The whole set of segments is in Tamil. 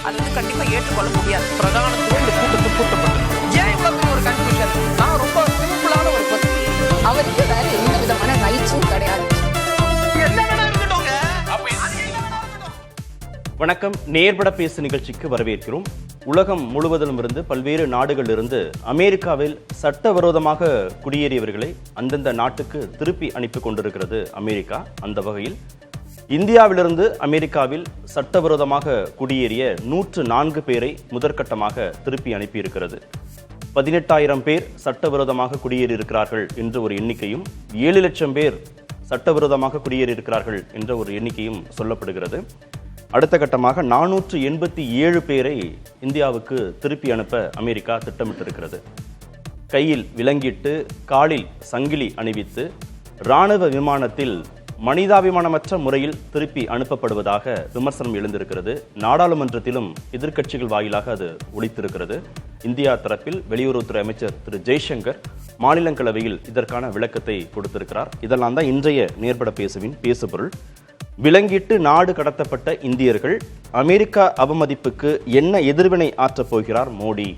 அது கண்டிப்பா ஏற்றுக்கொள்ள முடியாது. பிரதானத்துவம் இந்த கூட்டத்தில் கூட்டப்பட்டது. ஏன் இவ்வளவு ஒரு கன்ஃபியூஷன்? நான் ரொம்ப சிம்பிளான ஒரு பர்சன். அவருக்கு வேற எந்த விதமான ரைட்ஸும் கிடையாது. வணக்கம். நேர்பட பேசு நிகழ்ச்சிக்கு வரவேற்கிறோம். உலகம் முழுவதிலும் இருந்து பல்வேறு நாடுகளிலிருந்து அமெரிக்காவில் சட்டவிரோதமாக குடியேறியவர்களை அந்தந்த நாட்டுக்கு திருப்பி அனுப்பி கொண்டிருக்கிறது அமெரிக்கா. அந்த வகையில் இந்தியாவிலிருந்து அமெரிக்காவில் சட்டவிரோதமாக குடியேறிய 104 பேரை முதற்கட்டமாக திருப்பி அனுப்பியிருக்கிறது. 18,000 பேர் சட்டவிரோதமாக குடியேறியிருக்கிறார்கள் என்ற ஒரு எண்ணிக்கையும், 7 லட்சம் பேர் சட்டவிரோதமாக குடியேறியிருக்கிறார்கள் என்ற ஒரு எண்ணிக்கையும் சொல்லப்படுகிறது. அடுத்த கட்டமாக 487 பேரை இந்தியாவுக்கு திருப்பி அனுப்ப அமெரிக்கா திட்டமிட்டிருக்கிறது. கையில் விலங்கிட்டு, காலில் சங்கிலி அணிவித்து, இராணுவ விமானத்தில் மனிதாபிமானமற்ற முறையில் திருப்பி அனுப்பப்படுவதாக விமர்சனம் எழுந்திருக்கிறது. நாடாளுமன்றத்திலும் எதிர்க்கட்சிகள் வாயிலாக அது ஒலித்திருக்கிறது. இந்தியா தரப்பில் வெளியுறவுத்துறை அமைச்சர் திரு ஜெய்சங்கர் மாநிலங்களவையில் இதற்கான விளக்கத்தை கொடுத்திருக்கிறார். இதெல்லாம் தான் இன்றைய நேர்பட பேசுவின் பேசுபொருள். விலங்கிட்டு நாடு கடத்தப்பட்ட இந்தியர்கள் அமெரிக்கா அவமதிப்புக்கு என்ன எதிர்வினை ஆற்றப் போகிறார் மோடி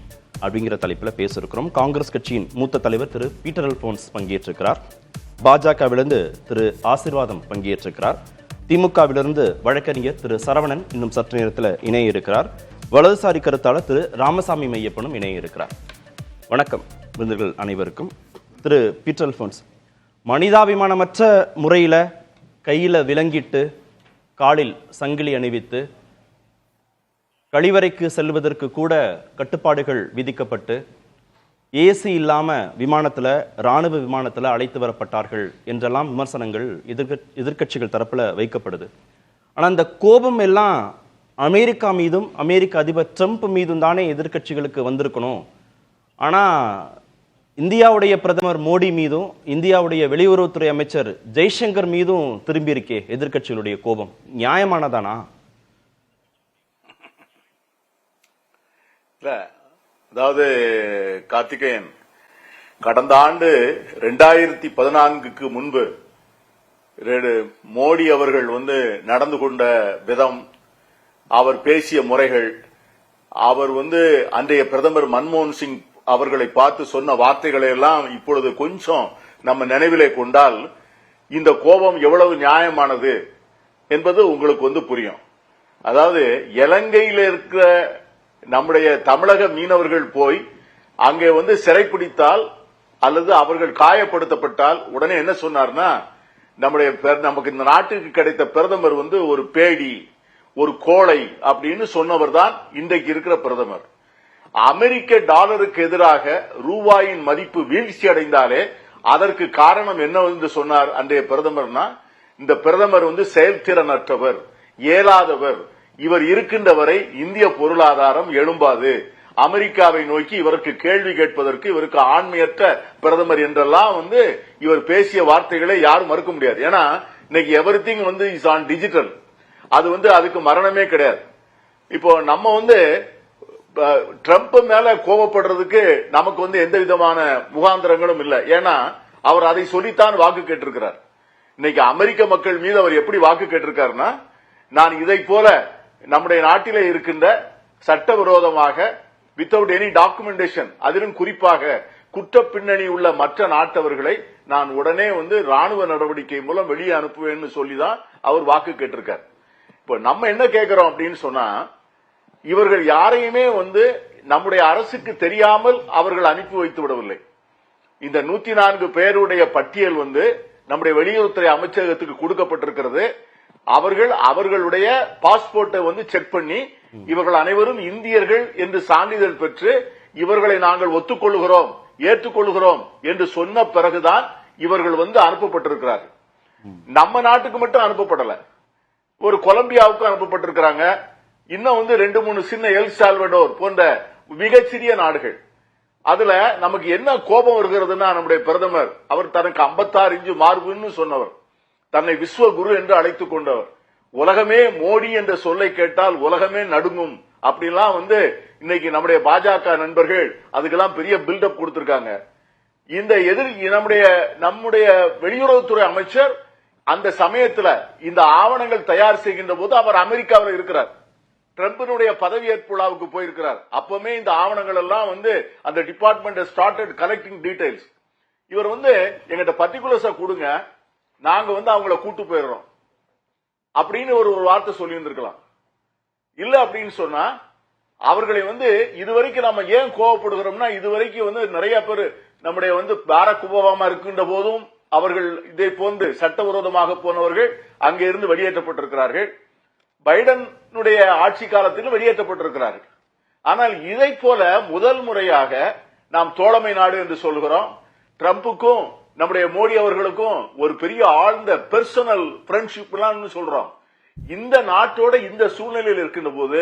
அப்படிங்கிற தலைப்பில் பேசியிருக்கிறோம். காங்கிரஸ் கட்சியின் மூத்த தலைவர் திரு பீட்டர் அல்போன்ஸ் பங்கேற்றிருக்கிறார். பாஜகவிலிருந்து திரு ஆசீர்வாதம் பங்கேற்றிருக்கிறார். திமுகவிலிருந்து வழக்கறிஞர் திரு சரவணன் இன்னும் சற்று நேரத்தில் இணைய இருக்கிறார். வலதுசாரி கருத்தாளர் திரு ராமசாமி மையப்பனும் இணைய இருக்கிறார். வணக்கம் விருந்தினர்கள் அனைவருக்கும். திரு பீட்டர் அல்போன்ஸ், மனிதாபிமானமற்ற முறையில் கையில் விலங்கிட்டு, காலில் சங்கிலி அணிவித்து, கழிவறைக்கு செல்வதற்கு கூட கட்டுப்பாடுகள் விதிக்கப்பட்டு, ஏசி இல்லாமல் விமானத்தில், இராணுவ விமானத்தில் அழைத்து வரப்பட்டார்கள் என்றெல்லாம் விமர்சனங்கள் எதிர்க்கட்சிகள் தரப்பில் வைக்கப்படுது. ஆனால் அந்த கோபம் எல்லாம் அமெரிக்கா மீதும் அமெரிக்க அதிபர் ட்ரம்ப் மீதும் தானே எதிர்க்கட்சிகளுக்கு வந்திருக்கணும். ஆனால் இந்தியாவுடைய பிரதமர் மோடி மீதும் இந்தியாவுடைய வெளியுறவுத்துறை அமைச்சர் ஜெய்சங்கர் மீதும் திரும்பி இருக்கே எதிர்க்கட்சிகளுடைய கோபம். நியாயமானதானா? இல்ல, அதாவது கார்த்திகேயன், கடந்த ஆண்டு 2014க்கு முன்பு மோடி அவர்கள் நடந்து கொண்ட விதம், அவர் பேசிய முறைகள், அவர் அன்றைய பிரதமர் மன்மோகன் சிங் அவர்களை பார்த்து சொன்ன வார்த்தைகளை எல்லாம் இப்பொழுது கொஞ்சம் நம்ம நினைவிலே கொண்டால் இந்த கோபம் எவ்வளவு நியாயமானது என்பது உங்களுக்கு புரியும். அதாவது இலங்கையில் இருக்கிற நம்முடைய தமிழக மீனவர்கள் போய் அங்கே சிறைப்பிடித்தால் அல்லது அவர்கள் காயப்படுத்தப்பட்டால் உடனே என்ன சொன்னார்னா, நமக்கு இந்த நாட்டுக்கு கிடைத்த பிரதமர் ஒரு பேடி, ஒரு கோழை அப்படின்னு சொன்னவர் தான் இன்றைக்கு இருக்கிற பிரதமர். அமெரிக்க டாலருக்கு எதிராக ரூபாயின் மதிப்பு வீழ்ச்சி அடைந்தாலே அதற்கு காரணம் என்ன சொன்னார் அன்றைய பிரதமர்னா, இந்த பிரதமர் செயல்திறனற்றவர், இயலாதவர், இவர் இருக்கின்ற வரை இந்திய பொருளாதாரம் எழும்பாது, அமெரிக்காவை நோக்கி இவருக்கு கேள்வி கேட்பதற்கு இவருக்கு ஆண்மையற்ற பிரதமர் என்றெல்லாம் இவர் பேசிய வார்த்தைகளை யாரும் மறுக்க முடியாது. ஏன்னா இன்னைக்கு எவ்ரிதிங் இஸ் ஆன் டிஜிட்டல். அது அதுக்கு மரணமே கிடையாது. இப்போ நம்ம ட்ரம்ப் மேல கோபப்படுறதுக்கு நமக்கு எந்த விதமான முகாந்திரங்களும் இல்லை. ஏன்னா அவர் அதை சொல்லித்தான் வாக்கு கேட்டிருக்கிறார். இன்னைக்கு அமெரிக்க மக்கள் மீது அவர் எப்படி வாக்கு கேட்டிருக்காருன்னா, நான் இதை போல நம்முடைய நாட்டிலே இருக்கின்ற சட்டவிரோதமாக வித்தவுட் எனி டாக்குமெண்டேஷன், அதிலும் குறிப்பாக குற்ற பின்னணி உள்ள மற்ற நாட்டவர்களை நான் உடனே ராணுவ நடவடிக்கை மூலம் வெளியே அனுப்புவேன்னு சொல்லிதான் அவர் வாக்கு கேட்டிருக்கார். இப்ப நம்ம என்ன கேட்கிறோம் அப்படின்னு சொன்னா, இவர்கள் யாரையுமே நம்முடைய அரசுக்கு தெரியாமல் அவர்கள் அனுப்பி வைத்து விடவில்லை. இந்த 104 பேருடைய பட்டியல் நம்முடைய வெளியுறவுத்துறை அமைச்சகத்துக்கு கொடுக்கப்பட்டிருக்கிறது. அவர்களுடைய பாஸ்போர்ட்டை செக் பண்ணி இவர்கள் அனைவரும் இந்தியர்கள் என்று சான்றிதழ் பெற்று இவர்களை நாங்கள் ஒத்துக்கொள்கிறோம், ஏற்றுக்கொள்கிறோம் என்று சொன்ன பிறகுதான் இவர்கள் அனுப்பப்பட்டிருக்கிறார்கள். நம்ம நாட்டுக்கு மட்டும் அனுப்பப்படல, ஒரு கொலம்பியாவுக்கு அனுப்பப்பட்டிருக்கிறாங்க. இன்னும் 2-3 சின்ன எல் சால்வடோர் போன்ற மிகச்சிறிய நாடுகள். அதுல நமக்கு என்ன கோபம் வருகிறதுனா, நம்முடைய பிரதமர் அவர் தனக்கு 56 இன்ச்சு மார்புன்னு சொன்னவர், தன்னை விஸ்வகுரு என்று அழைத்துக் கொண்டவர், உலகமே மோடி என்ற சொல்லை கேட்டால் உலகமே நடுங்கும் அப்படிலாம் இன்னைக்கு நம்முடைய பாஜக நண்பர்கள் அதுக்கெல்லாம் பெரிய பில்டப் கொடுத்திருக்காங்க. இந்த நம்முடைய வெளியுறவுத்துறை அமைச்சர் அந்த சமயத்துல இந்த ஆவணங்கள் தயார் செய்கின்ற போது அவர் அமெரிக்காவில் இருக்கிறார். ட்ரம்பினுடைய பதவியேற்பு விழாவுக்கு போயிருக்கிறார். அப்பவுமே இந்த ஆவணங்கள் எல்லாம் வந்து அந்த டிபார்ட்மெண்ட் ஸ்டார்டட் கலெக்டிங் டீடைல்ஸ். இவர் வந்து எங்கிட்ட பர்டிகுலர்ஸா கொடுங்க, நாங்க வந்து அவங்கள கூட்டு போயிடுறோம் அப்படின்னு ஒரு வார்த்தை சொல்லி இருந்திருக்கலாம். இல்ல அப்படின்னு சொன்னா அவர்களை வந்து இதுவரைக்கும் நம்ம ஏன் கோவப்படுகிறோம்னா, இதுவரைக்கும் வந்து நிறைய பேர் நம்முடைய வந்து பாரக் ஒபாமா இருக்கின்ற போதும் அவர்கள் இதை போன்று சட்டவிரோதமாக போனவர்கள் அங்கே இருந்து வெளியேற்றப்பட்டிருக்கிறார்கள். பைடனுடைய ஆட்சி காலத்திலும் வெளியேற்றப்பட்டிருக்கிறார்கள். ஆனால் இதை போல முதல் முறையாக நாம் தோழமை நாடு என்று சொல்கிறோம். ட்ரம்புக்கும் நம்முடைய மோடி அவர்களுக்கும் ஒரு பெரிய ஆழ்ந்த பெர்சனல் ஃப்ரெண்ட்ஷிப் சொல்றோம். இந்த நாட்டோட இந்த சூழ்நிலையில் இருக்கின்ற போது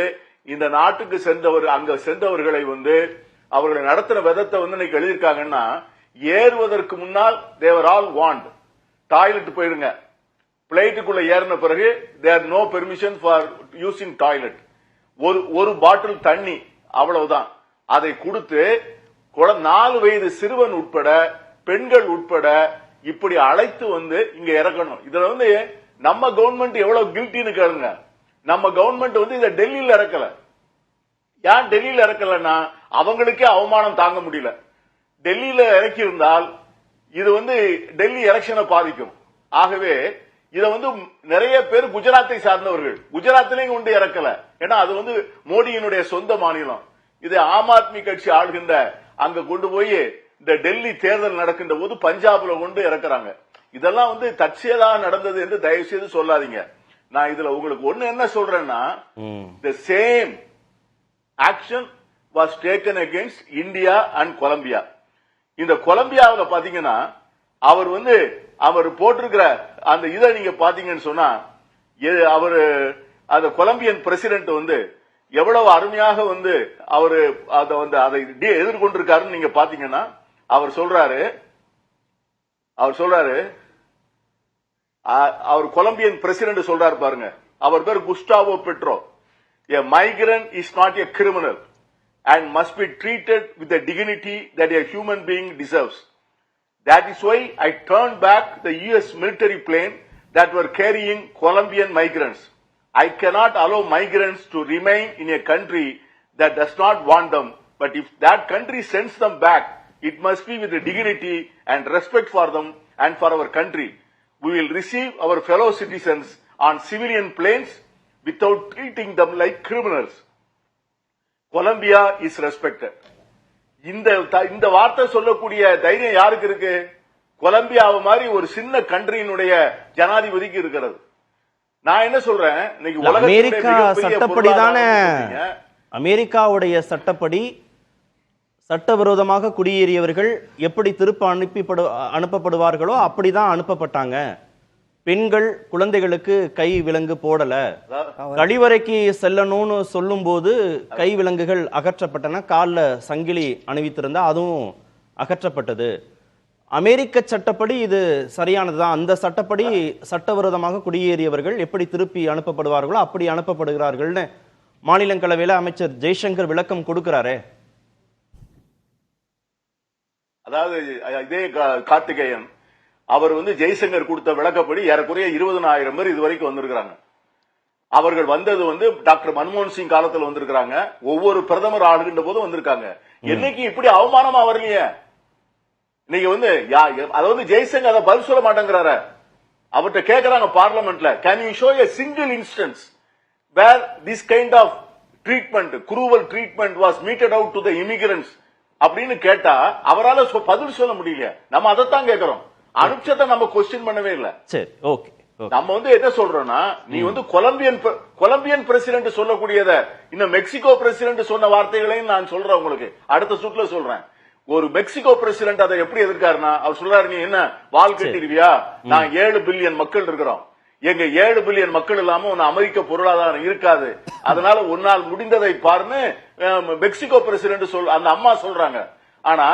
இந்த நாட்டுக்கு அங்க சென்றவர்களை வந்து அவர்களை நடத்தின விதத்தை வந்து இன்னைக்கு எழுதியிருக்காங்கன்னா, ஏறுவதற்கு முன்னால் தேவர் ஆல் வாண்ட் டாய்லெட் போயிடுங்க, பிளைட்டுக்குள்ள ஏறின பிறகு there no permission for using toilet, ஒரு பாட்டில் தண்ணி அவ்வளவுதான். அதை கொடுத்து 4 வயது சிறுவன் உட்பட பெண்கள் உட்பட இப்படி அழைத்து வந்து இங்க இறக்கணும். இதுல வந்து நம்ம கவர்மெண்ட் எவ்வளவு கில்ட்டின்னு கேளுங்க. நம்ம கவர்மெண்ட் வந்து இதை டெல்லியில இறக்கல. ஏன் டெல்லியில இறக்கலன்னா அவங்களுக்கே அவமானம் தாங்க முடியல. டெல்லியில இறக்கி இருந்தால் இது வந்து டெல்லி எலெக்ஷனை பாதிக்கும். ஆகவே இத வந்து நிறைய பேர் குஜராத்தை சார்ந்தவர்கள் குஜராத்திலையும் கொண்டு இறக்கல. ஏன்னா அது வந்து மோடியினுடைய சொந்த மாநிலம். இது ஆம் ஆத்மி கட்சி ஆளுகின்ற அங்க கொண்டு போய் இந்த டெல்லி தேர்தல் நடக்கின்ற போது பஞ்சாப்ல கொண்டு இறக்குறாங்க. இதெல்லாம் வந்து தற்செயலாக நடந்தது என்று தயவு செய்து சொல்லாதீங்க. நான் இதுல உங்களுக்கு ஒண்ணு என்ன சொல்றேன்னா, the same action was taken against India and Colombia. இந்த கொலம்பியாவில் பாத்தீங்கன்னா அவர் போட்டிருக்கிற அந்த இதை நீங்க பாத்தீங்கன்னு சொன்னா, அவரு அந்த கொலம்பியன் பிரசிடென்ட் வந்து எவ்வளவு அருமையாக வந்து அதை எதிர்கொண்டிருக்காருன்னு நீங்க பாத்தீங்கன்னா, அவர் கொலம்பியன் பிரசிடென்ட் சொல்றாரு பாருங்க. அவர் பேர் குஸ்டாவோ Pedro. A migrant is not a criminal and must be treated with the dignity that a human being deserves. That is why I turned back the US military plane that were carrying Colombian migrants. I cannot allow migrants to remain in a country that does not want them, but if that country sends them back, it must be with the dignity and respect for them and for our country. We will receive our fellow citizens on civilian planes without treating them like criminals. Colombia is respected. இந்த வார்த்தை சொல்லக்கூடிய தைரியம் யாருக்கு இருக்கு? கொலம்பியாவை மாதிரி ஒரு சின்ன கண்ட்ரியினுடைய ஜனாதிபதிக்கு இருக்கிறது. நான் என்ன சொல்றேன், இன்னைக்கு அமெரிக்கா சட்டப்படி தானே, அமெரிக்காவுடைய சட்டப்படி சட்டவிரோதமாக குடியேறியவர்கள் எப்படி திருப்ப அனுப்பப்படுவார்களோ அப்படிதான் அனுப்பப்பட்டாங்க. பெண்கள் குழந்தைகளுக்கு கை விலங்கு போடல, கழிவறைக்கு செல்லணும்னு சொல்லும் போது கை விலங்குகள் அகற்றப்பட்டன, காலில் சங்கிலி அணிவித்திருந்தா அதுவும் அகற்றப்பட்டது. அமெரிக்க சட்டப்படி இது சரியானதுதான். அந்த சட்டப்படி சட்டவிரோதமாக குடியேறியவர்கள் எப்படி திருப்பி அனுப்பப்படுவார்களோ அப்படி அனுப்பப்படுகிறார்கள்னு மாநிலங்களவையில் அமைச்சர் ஜெய்சங்கர் விளக்கம் கொடுக்கிறாரே. அதாவது இதே கார்த்திகேயன் அவர் ஜெய்சங்கர் கொடுத்த விளக்கப்படி ஏறக்குறைய 20,000 பேர் இதுவரைக்கும் வந்திருக்கிறாங்க. அவர்கள் வந்தது டாக்டர் மன்மோகன் சிங் காலத்தில் வந்திருக்கிறாங்க. ஒவ்வொரு பிரதமர் ஆளுகின்ற போது வந்திருக்காங்க. என்னைக்கு இப்படி அவமானமா வரலையே. இன்னைக்கு அதாவது ஜெய்சங்கர் அதை பதில் சொல்ல மாட்டேங்கிறாரு. அவர்கிட்ட கேட்கிறாங்க பார்லிமெண்ட்ல, can you show a single instance where this kind of treatment, cruel treatment was meted out to the immigrants அப்படின்னு கேட்டா அவரால் பதில் சொல்ல முடியல. நம்ம அதைத்தான் கேட்கிறோம். அனுப்பிச்சதை நம்ம கொஸ்டின் பண்ணவே இல்லை. சரி, ஓகே. நம்ம என்ன சொல்றோம்னா, நீ கொலம்பியன் பிரசிடென்ட் சொல்லக்கூடியத இன்னும் மெக்சிகோ பிரசிடென்ட் சொன்ன வார்த்தைகளையும் நான் சொல்றேன் உங்களுக்கு. அடுத்த சுற்றுல சொல்றேன். ஒரு மெக்சிகோ பிரசிடென்ட் அதை எப்படி எதிர்க்காருன்னா, அவர் சொல்றாரு, நீ என்ன வால் கட்டிருவியா, நான் 7 பில்லியன் மக்கள் இருக்கிறோம், எங்க 7 பில்லியன் மக்கள் இல்லாம உன்ன அமெரிக்க பொருளாதாரம் இருக்காது, அதனால உன்னால் முடிந்ததை பாருன்னு மெக்சிகோ பிரசிடென்ட் அந்த அம்மா சொல்றாங்க. ஆனா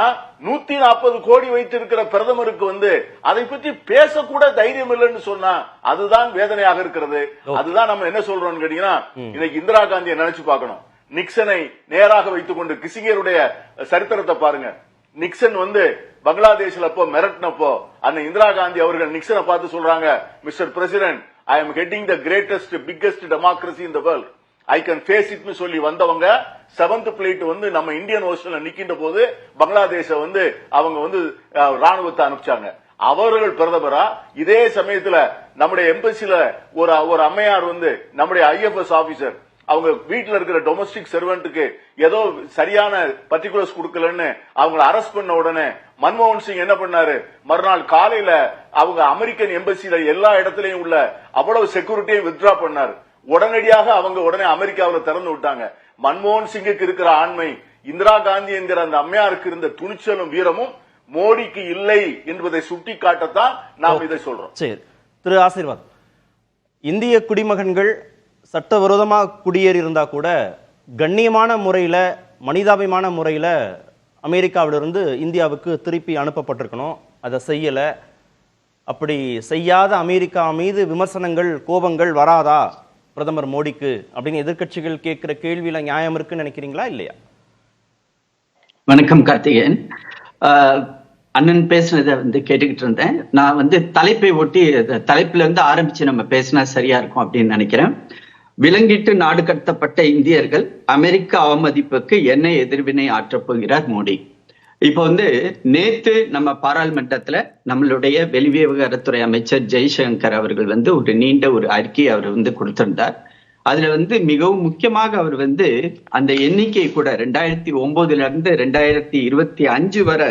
140 கோடி வைத்திருக்கிற பிரதமருக்கு அதை பற்றி பேசக்கூட தைரியம் இல்லைன்னு சொன்னா அதுதான் வேதனையாக இருக்கிறது. அதுதான் நம்ம என்ன சொல்றோம்னு கேட்டீங்கன்னா, இன்னைக்கு இந்திரா காந்தியை நினைச்சு பார்க்கணும். நிக்சனை நேராக வைத்துக் கொண்டு கிசிங்கருடைய சரித்திரத்தை பாருங்க. நிக்சன் பங்களாதேஷ்ல மிரட்டினப்போ அந்த இந்திரா காந்தி அவர்கள் நிக்சனை பார்த்து சொல்றாங்க, mister president, I am heading the greatest biggest democracy in the world. I can face இட்னு சொல்லி வந்தவங்க 7th பிளைட் வந்து நம்ம இந்தியன் ஓஷன்ல நிக்கின்ற போது பங்களாதேஷ வந்து அவங்க வந்து ராணுவத்தை அனுப்பிச்சாங்க. அவர்கள் பிரதமரா? இதே சமயத்துல நம்முடைய எம்பசில ஒரு அம்மையார் வந்து நம்முடைய IFS ஆபீசர் அவங்க வீட்டுல இருக்கிற டொமஸ்டிக் சர்வெண்ட்டுக்கு ஏதோ சரியான பர்டிகுலர்ஸ் கொடுக்கலன்னு அவங்களை அரெஸ்ட் பண்ண உடனே மன்மோகன் சிங் என்ன பண்ணாரு, மறுநாள் காலையில அவங்க அமெரிக்கன் எம்பசில எல்லா இடத்திலையும் உள்ள அவ்வளவு செக்யூரிட்டியும் வித்ட்ரா பண்ணாரு. உடனடியாக அவங்க உடனே அமெரிக்காவில் திறந்து விட்டாங்க. மன்மோகன் சிங்குக்கு இருக்கிற ஆண்மை, இந்திரா காந்தி என்கிற அந்த அம்மையாருக்கு இருந்த துணிச்சலும் வீரமும் மோடிக்கு இல்லை என்பதை சுட்டி காட்டத்தான் நாம் இதை சொல்றோம். சரி, திரு ஆசீர்வாத், இந்திய குடிமகன்கள் சட்டவிரோதமாக குடியேறி இருந்தா கூட கண்ணியமான முறையில் மனிதாபிமான முறையில் அமெரிக்காவிலிருந்து இந்தியாவுக்கு திருப்பி அனுப்பப்பட்டிருக்கணும். அதை செய்யலை. அப்படி செய்யாத அமெரிக்கா மீது விமர்சனங்கள், கோபங்கள் வராதா பிரதமர் மோடிக்கு அப்படின்னு எதிர்க்கட்சிகள் கேட்கிற கேள்வியில நியாயம் இருக்குன்னு நினைக்கிறீங்களா இல்லையா? வணக்கம் கார்த்திகேயன். அண்ணன் பேசுனதை வந்து கேட்டுக்கிட்டு இருந்தேன். நான் வந்து தலைப்பை ஒட்டி தலைப்புல இருந்து ஆரம்பிச்சு நம்ம பேசினா சரியா இருக்கும் அப்படின்னு நினைக்கிறேன். விலங்கிட்டு நாடு கடத்தப்பட்ட இந்தியர்கள் அமெரிக்க அவமதிப்புக்கு என்ன எதிர்வினை ஆற்றப் போகிறார் மோடி? இப்போ வந்து நேத்து நம்ம பாராளுமன்றத்துல நம்மளுடைய வெளிவிவகாரத்துறை அமைச்சர் ஜெய்சங்கர் அவர்கள் வந்து ஒரு நீண்ட ஒரு அறிக்கையை அவர் வந்து கொடுத்திருந்தார். அதுல வந்து மிகவும் முக்கியமாக அவர் வந்து அந்த எண்ணிக்கை கூட 2009 இருந்து 2025 வரை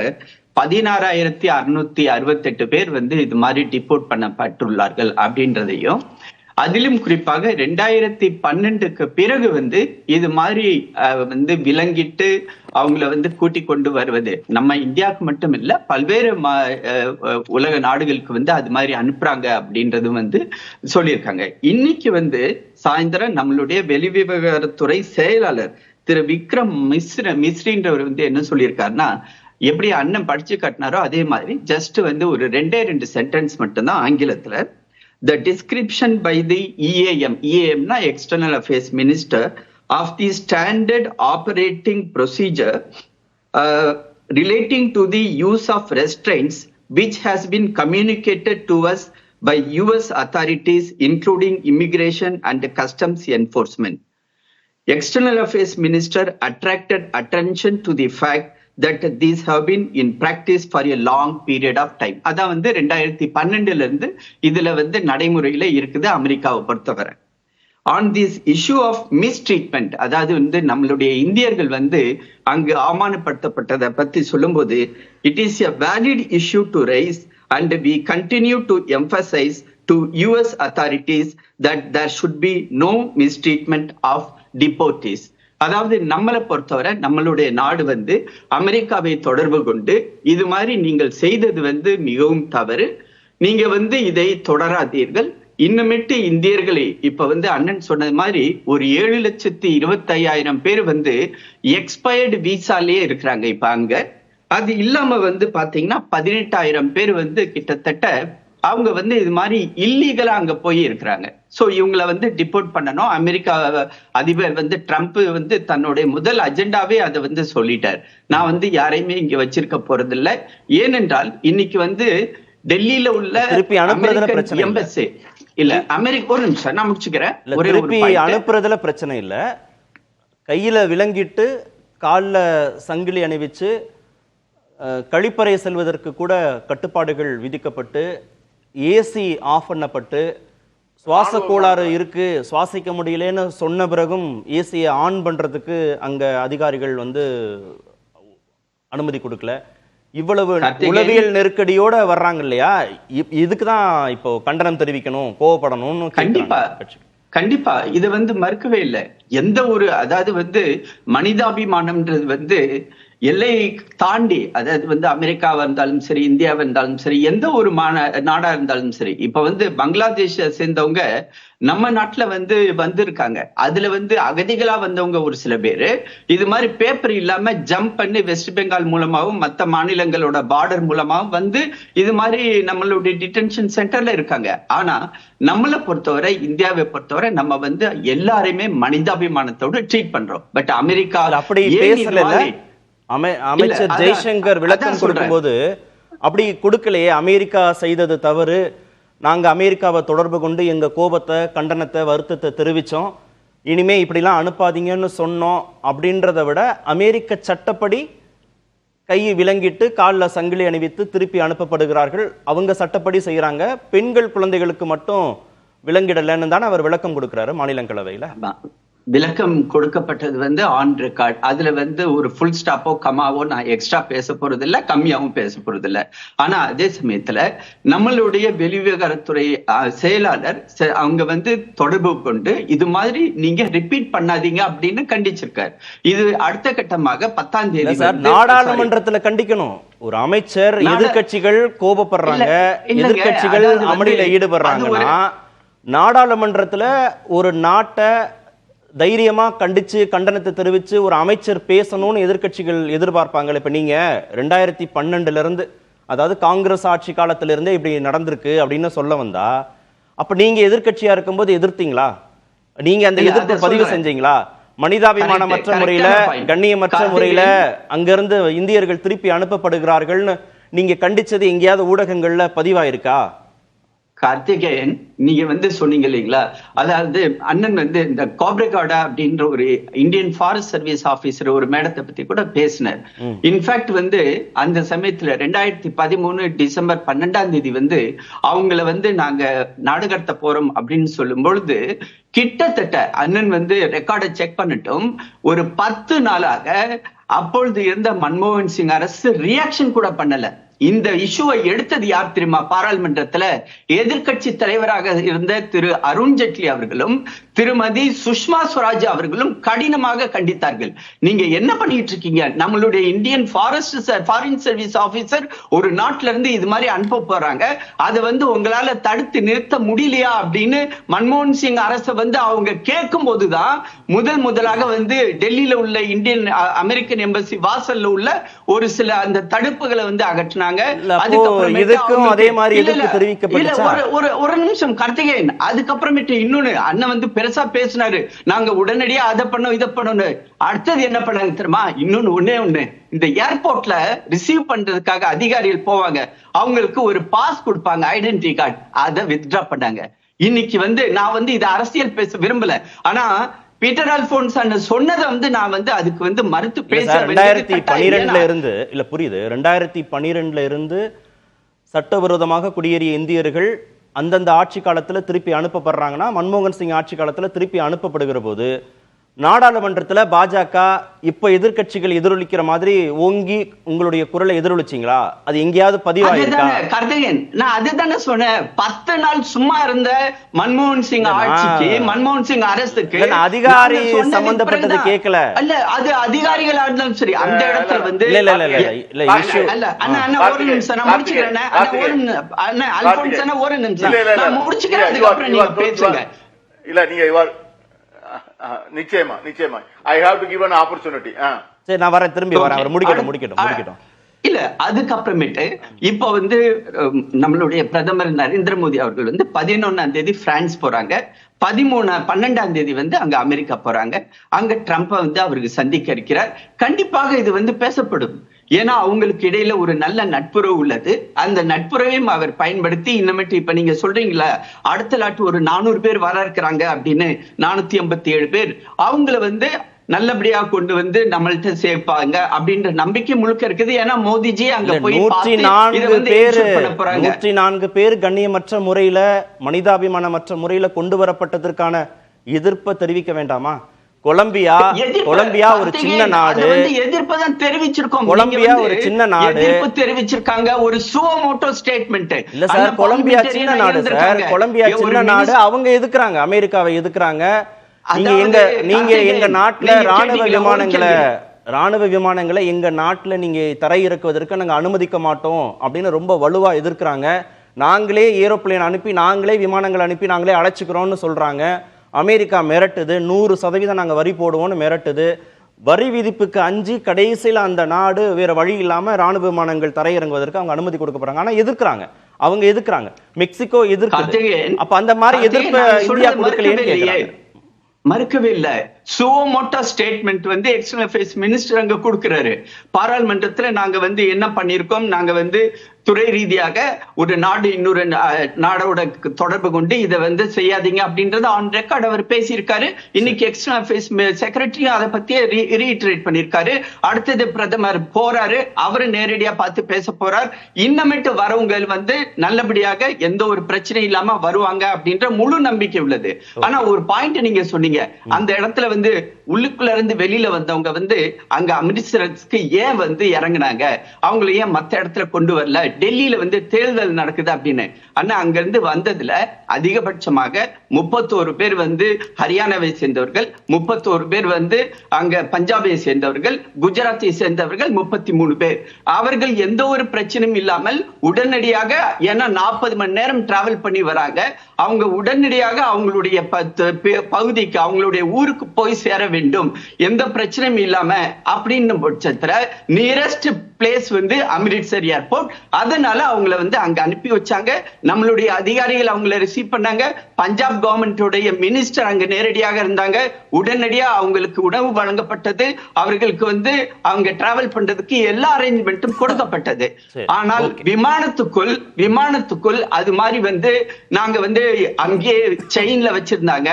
16,668 பேர் வந்து இது மாதிரி டிபோர்ட் பண்ணப்பட்டுள்ளார்கள் அப்படின்றதையும், அதிலும் குறிப்பாக 2012க்கு பிறகு வந்து இது மாதிரி வந்து விலங்கிட்டு அவங்கள வந்து கூட்டிக் கொண்டு வருவது நம்ம இந்தியாவுக்கு மட்டும் இல்ல, பல்வேறு உலக நாடுகளுக்கு வந்து அது மாதிரி அனுப்புறாங்க அப்படின்றதும் வந்து சொல்லியிருக்காங்க. இன்னைக்கு வந்து சாயந்தரம் நம்மளுடைய வெளிவிவகாரத்துறை செயலாளர் திரு விக்ரம் மிஸ்ரின்றவர் வந்து என்ன சொல்லியிருக்காருன்னா, எப்படி அண்ணன் படிச்சு காட்டினாரோ அதே மாதிரி ஜஸ்ட் வந்து ஒரு 2 சென்டென்ஸ் மட்டும்தான் ஆங்கிலத்துல. The description by the EAM na External Affairs Minister of the standard operating procedure relating to the use of restraints which has been communicated to us by US authorities including immigration and customs enforcement. External Affairs Minister attracted attention to the fact that these have been in practice for a long period of time. அதான் வந்து 2012 இருந்து இதுல வந்து நடைமுறையில இருக்குது அமெரிக்காவை பொறுத்தவரை. On this issue of mistreatment, அதாவது வந்து நம்மளுடைய இந்தியர்கள் வந்து அங்கு அவமானப்படுத்தப்பட்டதை பத்தி சொல்லும்போது, it is a valid issue to raise and we continue to emphasize to US authorities that there should be no mistreatment of deportees. அதாவது நம்மளை பொறுத்தவரை நம்மளுடைய நாடு வந்து அமெரிக்காவை தொடர்பு கொண்டு இது மாதிரி நீங்கள் செய்தது வந்து மிகவும் தவறு, நீங்க வந்து இதை தொடராதீர்கள், இன்னுமிட்டு இந்தியர்களை இப்ப வந்து அண்ணன் சொன்னது மாதிரி ஒரு 7,25,000 பேர் வந்து எக்ஸ்பயர்டு விசாலேயே இருக்கிறாங்க இப்ப அங்க. அது இல்லாம வந்து பாத்தீங்கன்னா 18,000 பேர் வந்து கிட்டத்தட்ட அவங்க வந்து இது மாதிரி இல்லீகலா அங்க போய் இருக்கிறாங்க. சோ இவங்களை வந்து டிபோர்ட் பண்ணணும். அமெரிக்கா அதிபர் வந்து ட்ரம்ப் வந்து தன்னுடைய முதல் அஜெண்டாவே அதை வந்து சொல்லிட்டார், நான் வந்து யாரையுமே இங்க வச்சிருக்க போறதில்லை. ஏனென்றால் இன்னைக்கு வந்து டெல்லியில உள்ள எம்பசி இல்ல அமெரிக்கா, ஒரு நிமிஷம் நான் முடிச்சுக்கிறேன். அனுப்புறதுல பிரச்சனை இல்ல, கையில விலங்கிட்டு கால்ல சங்கிலி அணிவிச்சு கழிப்பறை செல்வதற்கு கூட கட்டுப்பாடுகள் விதிக்கப்பட்டு ஏசி ஆஃப் பண்ணப்பட்டு சுவாச கோளாறு இருக்கு சுவாசிக்க முடியலன்னு சொன்ன பிறகும் ஏசியை ஆன் பண்றதுக்கு அங்க அதிகாரிகள் வந்து அனுமதி கொடுக்கல. இவ்வளவு உளவியல் நெருக்கடியோட வர்றாங்க இல்லையா, இதுக்குதான் இப்போ கண்டனம் தெரிவிக்கணும், கோவப்படணும்னு. கண்டிப்பா இது வந்து மறுக்கவே இல்லை. எந்த ஒரு அதாவது வந்து மனிதாபிமானம்ன்றது வந்து எல்லை தாண்டி, அதாவது வந்து அமெரிக்காவா இருந்தாலும் சரி, இந்தியாவா இருந்தாலும் சரி, எந்த ஒரு நாடா இருந்தாலும் சரி. இப்ப வந்து பங்களாதேஷ சேர்ந்தவங்க நம்ம நாட்டுல வந்து வந்திருக்காங்க. அதுல வந்து அகதிகளா வந்தவங்க ஒரு சில பேரு இது மாதிரி பேப்பர் இல்லாம ஜம்ப் பண்ணி வெஸ்ட் பெங்கால் மூலமாகவும் மற்ற மாநிலங்களோட பார்டர் மூலமாகவும் வந்து இது மாதிரி நம்மளுடைய டிடென்ஷன் சென்டர்ல இருக்காங்க. ஆனா நம்மளை பொறுத்தவரை, இந்தியாவை பொறுத்தவரை நம்ம வந்து எல்லாரையுமே மனிதாபிமானத்தோடு ட்ரீட் பண்றோம். பட் அமெரிக்கா அப்படி பேசல. அமைச்சர் ஜெய்சங்கர் விளக்கம் கொடுக்கும்போது அப்படி கொடுக்கலையே, அமெரிக்கா செய்தது தவறு, நாங்க அமெரிக்காவை தொடர்பு கொண்டு எங்க கோபத்தை, கண்டனத்தை, வருத்தத்தை தெரிவிச்சோம், இனிமே இப்படிலாம் அனுப்பாதீங்கன்னு சொன்னோம் அப்படின்றத விட அமெரிக்க சட்டப்படி கையை விலங்கிட்டு காலில் சங்கிலி அணிவித்து திருப்பி அனுப்பப்படுகிறார்கள். அவங்க சட்டப்படி செய்யறாங்க. பெண்கள் குழந்தைகளுக்கு மட்டும் விலங்கிடலன்னு தானே அவர் விளக்கம் கொடுக்கிறாரு மாநிலங்களவையில. விளக்கம் கொடுக்கப்பட்டது வந்து ஆன் ரெக்கார்ட். அதுல வந்து ஒரு ஃபுல் ஸ்டாப்போ கமாவோ நான் எக்ஸ்ட்ரா பேச போறது இல்ல, கம்மியாவும் பேச போறது இல்ல. ஆனா அதே சமயத்துல நம்மளுடைய வெளிவிவகாரத்துறை செயலாளர் அவங்க வந்து தொடர்பு கொண்டு இது மாதிரி நீங்க ரிப்பீட் பண்ணாதீங்க அப்படின்னு கண்டிச்சிருக்காரு. இது அடுத்த கட்டமாக 10ஆம் தேதி நாடாளுமன்றத்துல கண்டிக்கணும். ஒரு அமைச்சர் எதிர்கட்சிகள் கோபப்படுறாங்க, எதிர்கட்சிகள் அமளியில ஈடுபடுறாங்கன்னா நாடாளுமன்றத்துல ஒரு நாட்டை தைரியமா கண்டிச்சு கண்டனத்தை தெரிவிச்சு ஒரு அமைச்சர் பேசணும்னு எதிர்கட்சிகள் எதிர்பார்ப்பாங்க. இப்ப நீங்க 2012 இருந்து, அதாவது காங்கிரஸ் ஆட்சி காலத்திலிருந்தே இப்படி நடந்திருக்கு அப்படின்னு சொல்ல வந்தா, அப்ப நீங்க எதிர்கட்சியா இருக்கும்போது எதிர்த்தீங்களா? நீங்க அந்த எதிர்ப்பு பதிவு செஞ்சீங்களா? மனிதாபிமானமற்ற முறையில, கண்ணியமற்ற முறையில அங்கிருந்து இந்தியர்கள் திருப்பி அனுப்பப்படுகிறார்கள்னு நீங்க கண்டிச்சது எங்கேயாவது ஊடகங்கள்ல பதிவாயிருக்கா? கார்த்திகேயன், நீங்க வந்து சொன்னீங்க இல்லைங்களா, அதாவது அண்ணன் வந்து இந்த காப்ரேகாடா அப்படின்ற ஒரு இந்தியன் ஃபாரஸ்ட் சர்வீஸ் ஆபீசர் ஒரு மேடத்தை பத்தி கூட பேசினார். இன்ஃபேக்ட் வந்து அந்த சமயத்துல 2013 டிசம்பர் 12ஆம் தேதி வந்து அவங்கள வந்து நாங்க நாடு கடத்த போறோம் அப்படின்னு சொல்லும் பொழுது கிட்டத்தட்ட அண்ணன் வந்து ரெக்கார்டை செக் பண்ணட்டும், ஒரு 10 நாளாக அப்பொழுது இருந்த மன்மோகன் சிங் அரசு ரியாக்ஷன் கூட பண்ணல. இந்த இஷ்யூவை எடுத்தது யார் தெரியுமா? பாராளுமன்றத்துல எதிர்கட்சி தலைவராக இருந்த திரு அருண் ஜேட்லி அவர்களும் திருமதி சுஷ்மா ஸ்வராஜ் அவர்களும் கடினமாக கண்டித்தார்கள். நீங்க என்ன பண்ணிட்டு இருக்கீங்க? நம்மளுடைய இந்தியன் ஃபாரின் சர்வீஸ் ஆபீசர் ஒரு நாட்டுல இருந்து இது மாதிரி அனுப்ப போறாங்க, அதை வந்து உங்களால தடுத்து நிறுத்த முடியலையா அப்படின்னு மன்மோகன் சிங் அரசை வந்து அவங்க கேட்கும் போதுதான் முதலாக வந்து டெல்லியில உள்ள இந்தியன் அமெரிக்கன் எம்பசி வாசல்ல உள்ள ஒரு சில அந்த தடுப்புகளை வந்து அகற்றினாங்க. ஒரு நிமிஷம் கார்த்திகேயன், அதுக்கப்புறமேட்டு இன்னொன்னு அண்ணன் வந்து பெருசா பேசினாரு, நாங்க உடனடியா அதை பண்ணோம் இதை பண்ணணும். அடுத்தது என்ன பண்ணாங்க தெரியுமா? இன்னொன்னு ஒண்ணு, இந்த ஏர்போர்ட்ல ரிசீவ் பண்றதுக்காக அதிகாரிகள் போவாங்க, அவங்களுக்கு ஒரு பாஸ் கொடுப்பாங்க, ஐடென்டிட்டி கார்டு, அதை வித்ட்ரா பண்ணாங்க. இன்னைக்கு வந்து நான் வந்து இதை அரசியல் பேச விரும்பல, ஆனா பீட்டர் அல்போன்ஸ் சொன்னதை வந்து நான் வந்து அதுக்கு வந்து மறுத்து பேச 2012 இருந்து இல்ல புரியுது. 2012 இருந்து சட்டவிரோதமாக குடியேறிய இந்தியர்கள் அந்தந்த ஆட்சி காலத்துல திருப்பி அனுப்பப்படுறாங்கன்னா, மன்மோகன் சிங் ஆட்சி காலத்துல திருப்பி அனுப்பப்படுகிற போது நாடாளுமன்றத்துல பாஜக இப்ப எதிர்கட்சிகள் எதிரொலிக்கிற மாதிரி ஓங்கி உங்களுடைய குரலை எதிரொலிச்சீங்களா? அது எங்கேயாவது பதிவாயிருக்கா? கார்த்திகேயன், நான் அதுதானே சொன்னேன். 10 நாள் சும்மா இருந்த மன்மோகன் சிங் ஆட்சிக்கு, மன்மோகன் சிங் அரசுக்கு அதிகாரி சம்பந்தப்பட்டது கேட்கல. அல்ல, அது அதிகாரிகளா இருந்தாலும் சரி அந்த இடத்துல வந்து ஒரு நிமிஷம் நான் முடிச்சுக்கிறேன். ஒரு நிமிஷம் நான் முடிச்சுக்கிறேன், அதுக்கப்புறம் நீங்க பேசுங்க. இல்ல நீங்க நிச்சயமா I have to give an opportunity. சரி, நான் வரேன், திரும்பி வரேன். அவர் முடிக்கட்டும். இல்ல, அதுக்கப்புறமேட்டு இப்ப வந்து நம்மளுடைய பிரதமர் நரேந்திர மோடி அவர்கள் வந்து 11ஆம் தேதி பிரான்ஸ் போறாங்க, 12ஆம் தேதி வந்து அங்க அமெரிக்கா போறாங்க. அங்க ட்ரம்ப் வந்து அவருக்கு சந்திக்க இருக்கிறார். கண்டிப்பாக இது வந்து பேசப்படும். ஏன்னா அவங்களுக்கு இடையில ஒரு நல்ல நட்புறவு உள்ளது. அந்த நட்புறவையும் அவர் பயன்படுத்தி இன்னமேட்டு இப்ப நீங்க சொல்றீங்களா அடுத்த நாட்டு ஒரு 400 பேர் வர இருக்கிறாங்க அப்படின்னு, 487 பேர் அவங்கள வந்து நல்லபடியா கொண்டு வந்து நம்மள்ட்ட சேர்ப்பாங்க அப்படின்ற நம்பிக்கை முழுக்க இருக்குது. ஏன்னா மோடிஜி அங்க போய் 104 பேர் கண்ணியமற்ற முறையில, மனிதாபிமானமற்ற முறையில கொண்டு வரப்பட்டதற்கான எதிர்ப்பை தெரிவிக்க வேண்டாமா? கொலம்பியா ஒரு சின்ன நாடு, எதிர்ப்புதான் தெரிவிச்சிருக்கோம். கொலம்பியா ஒரு சின்ன நாடு, எதிர்ப்பு தெரிவிச்சிருக்காங்க. ஒரு சுவமோட்டோ ஸ்டேட்மெண்ட் இல்ல சார், கொலம்பியா சின்ன நாடு சார், கொலம்பியா சின்ன நாடு. அவங்க எதுக்குறாங்க, அமெரிக்காவை எதுக்குறாங்க. நீங்க எங்க நாட்டுல ராணுவ விமானங்களை எங்க நாட்டுல நீங்க தரையிறக்குவதற்கு நாங்க அனுமதிக்க மாட்டோம் அப்படின்னு ரொம்ப வலுவா எதிர்க்கிறாங்க. நாங்களே ஏரோப்ளேன் அனுப்பி, நாங்களே விமானங்கள் அனுப்பி, நாங்களே அழைச்சுக்கிறோம்னு சொல்றாங்க. அமெரிக்கா மிரட்டுது, 100% நாங்க வரி போடுவோம்னு மிரட்டுது. வரி விதிப்புக்கு அஞ்சி கடைசியில் அந்த நாடு வேற வழி இல்லாம ராணுவ விமானங்கள் தரையிறங்குவதற்கு அவங்க அனுமதி கொடுக்க போறாங்க. ஆனா அவங்க எதிர்க்கிறாங்க. மெக்சிகோ எதிர்க்குது. அப்ப அந்த மாதிரி எதிர்ப்பு இந்தியா கொடுக்கலையே. மறுக்கவே இல்லை. சுவோமோட்டோ ஸ்டேட்மெண்ட் வந்து எக்ஸ்டர்னல் அஃபேர்ஸ் மினிஸ்டர் அங்க கொடுக்கிறாரு. பாராளுமன்றத்துல நாங்க வந்து என்ன பண்ணிருக்கோம், நாங்க வந்து துறை ரீதியாக ஒரு நாடு இன்னொரு நாடோட தொடர்பு கொண்டு இதை வந்து செய்யாதீங்க அப்படின்றத ஆன் ரெக்கார்ட் அவர் பேசியிருக்காரு. இன்னைக்கு எக்ஸ்டர்னல் அஃபேர்ஸ் செக்ரட்டரி அதை பத்தியே ரீஇட்டரேட் பண்ணிருக்காரு. அடுத்தது பிரதமர் போறாரு, அவரு நேரடியா பார்த்து பேச போறார். இன்னமேட்டு வரவங்க வந்து நல்லபடியாக எந்த ஒரு பிரச்சனை இல்லாம வருவாங்க அப்படின்ற முழு நம்பிக்கை உள்ளது. ஆனா ஒரு பாயிண்ட் நீங்க சொன்னீங்க, அந்த இடத்துல வந்து உள்ளுக்குள்ள இருந்து வெளியில வந்தவங்க வந்து அங்க அமிர்தசரஸ்க்கு ஏன் வந்து இறங்குனாங்க, அவங்களை ஏன் மத்த இடத்துல கொண்டு வரல, டெல்லியில வந்து தேர்தல் நடக்குது அப்படின்னு. ஆனா அங்க இருந்து வந்ததுல அதிகபட்சமாக 31 பேர் வந்து ஹரியானாவை சேர்ந்தவர்கள், 31 பேர் வந்து அங்க பஞ்சாபை சேர்ந்தவர்கள், குஜராத்தை சேர்ந்தவர்கள் 33 பேர். அவர்கள் எந்த ஒரு பிரச்சனையும் இல்லாமல் உடனடியாக, ஏன்னா 40 மணி நேரம் டிராவல் பண்ணி வராங்க, அவங்க உடனடியாக அவங்களுடைய பகுதிக்கு அவங்களுடைய ஊருக்கு போய் சேர வேண்டும் எந்த பிரச்சனையும் இல்லாம அப்படின்னு பட்சத்துல நியரஸ்ட் பிளேஸ் வந்து அமிர்தசர் ஏர்போர்ட். அதனால அவங்கள வந்து அங்க அனுப்பி வச்சாங்க. நம்மளுடைய அதிகாரிகள் அவங்கள ரிசீவ் பண்ணாங்க. பஞ்சாப் கவர்மெண்டோடைய மினிஸ்டர் அங்க நேரடியாக இருந்தாங்க. உடனடியா அவங்களுக்கு உணவு வழங்கப்பட்டது. அவர்களுக்கு வந்து அவங்க டிராவல் பண்றதுக்கு எல்லா அரேஞ்ச்மெண்ட்டும் கொடுக்கப்பட்டது. ஆனால் விமானத்துக்குள் அது மாதிரி வந்து நாங்க வந்து அங்கே செயின்ல வச்சிருந்தாங்க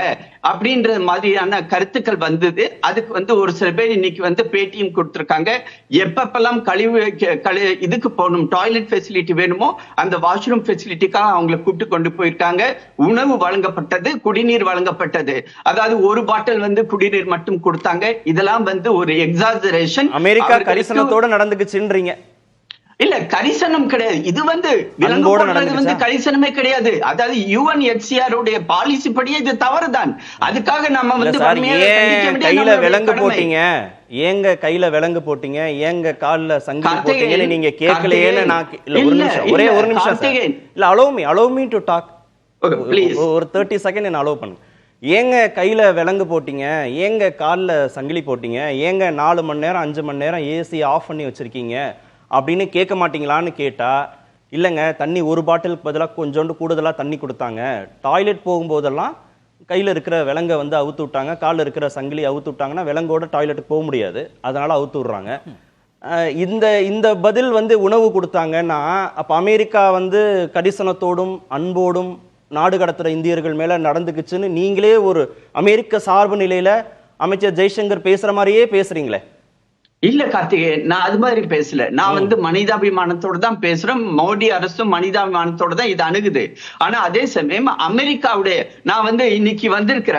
அப்படின்ற மாதிரியான கருத்துக்கள் வந்தது. அதுக்கு வந்து ஒரு சில பேர் இன்னைக்கு வந்து பேட்டியும் கொடுத்திருக்காங்க. எப்பப்பெல்லாம் இதுக்கு போகணும், டாய்லெட் ஃபெசிலிட்டி வேணுமோ அந்த வாஷ்ரூம் ஃபெசிலிட்டிக்காக அவங்களை கூப்பிட்டு கொண்டு போயிருக்காங்க. உணவு வழங்கப்பட்டது, குடிநீர் வழங்கப்பட்டது. அதாவது ஒரு பாட்டில் வந்து குடிநீர் மட்டும் கொடுத்தாங்க. இதெல்லாம் வந்து ஒரு எக்ஸாஜரேஷன். அமெரிக்கா கரிசனத்தோட நடந்துக்குச்சுன்றீங்க. இல்ல, கரிசனம் கிடையாது. இது வந்து வந்து கரிசனமே கிடையாது. அதாவது UNHCR உடைய பாலிசி படியே இது தவறுதான். அதுக்காக நம்ம வந்து கையில விலங்கு போட்டீங்க, ஏங்க கையில விலங்கு போட்டீங்க, ஏங்க கால்ல சங்கிலி போட்டீங்கன்னு நீங்க கேட்கலையேன்னு நான் ஒரே ஒரு நிமிஷம் இல்ல, allow me to talk. ஒரு 30 செகண்ட் என்ன அலோவ் பண்ணுங்க. ஏங்க கையில விலங்கு போட்டீங்க, ஏங்க கால்ல சங்கிலி போட்டீங்க, ஏங்க 4 மணி நேரம் 5 மணி நேரம் ஏசி ஆஃப் பண்ணி வச்சிருக்கீங்க அப்படின்னு கேட்க மாட்டீங்களான்னு கேட்டா, இல்லைங்க தண்ணி ஒரு பாட்டிலுக்கு பதிலாக கொஞ்சோண்டு கூடுதலாக தண்ணி கொடுத்தாங்க, டாய்லெட் போகும்போதெல்லாம் கையில் இருக்கிற விலங்கை வந்து அவுத்து விட்டாங்க, காலில் இருக்கிற சங்கிலி அவுத்து விட்டாங்கன்னா விலங்கோட டாய்லெட்டுக்கு போக முடியாது, அதனால அவுத்து விடுறாங்க. இந்த பதில் வந்து உணவு கொடுத்தாங்கன்னா அப்போ அமெரிக்கா வந்து கரிசனத்தோடும் அன்போடும் நாடு கடத்துற இந்தியர்கள் மேல நடந்துக்குச்சுன்னு நீங்களே ஒரு அமெரிக்க சார்பு நிலையில அமைச்சர் ஜெய்சங்கர் பேசுற மாதிரியே பேசுறீங்களே. இல்ல கார்த்திகேயன், நான் அது மாதிரி பேசல. நான் வந்து மனிதாபிமானத்தோட தான் பேசுறேன். மோடி அரசும் மனிதாபிமானத்தோட தான் இது அணுகுது. ஆனா அதே சமயம் அமெரிக்காவுடைய, நான் வந்து இன்னைக்கு வந்திருக்கிற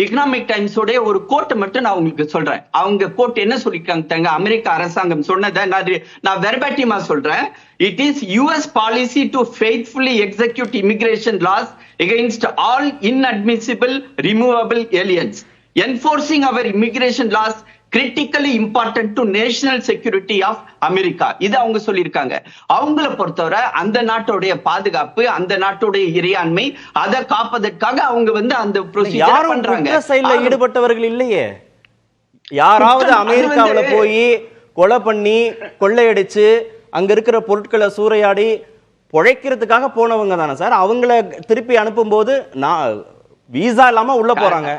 எக்கனாமிக் டைம்ஸ் உடைய ஒரு கோட்டை மட்டும் நான் உங்களுக்கு சொல்றேன். அவங்க கோட் என்ன சொல்லிருக்காங்க, அமெரிக்க அரசாங்கம் சொன்னதை நான் வெர்பாட்டிமா சொல்றேன். It is US policy to faithfully execute immigration laws against all inadmissible removable aliens, enforcing our immigration laws critically important to national security of America. இது அவங்க சொல்லியிருக்காங்க. அவங்கள பொறுத்தவரை அந்த நாட்டோடைய பாதுகாப்பு, அந்த நாட்டோடைய இறையாண்மை, அதை காப்பதற்காக அவங்க வந்து அந்த ப்ரொசீஜர் பண்றாங்க. சைடுல ஈடுபட்டவர்கள் இல்லையே. யாராவது அமெரிக்காவுல போய் கொலை பண்ணி கொள்ளையடிச்சு அங்க இருக்கிற பொருட்களை சூறையாடி பொழைக்கிறதுக்காக போனவங்க தானே சார். அவங்கள திருப்பி அனுப்பும் போது நான் வீசா இல்லாம உள்ள போறாங்க,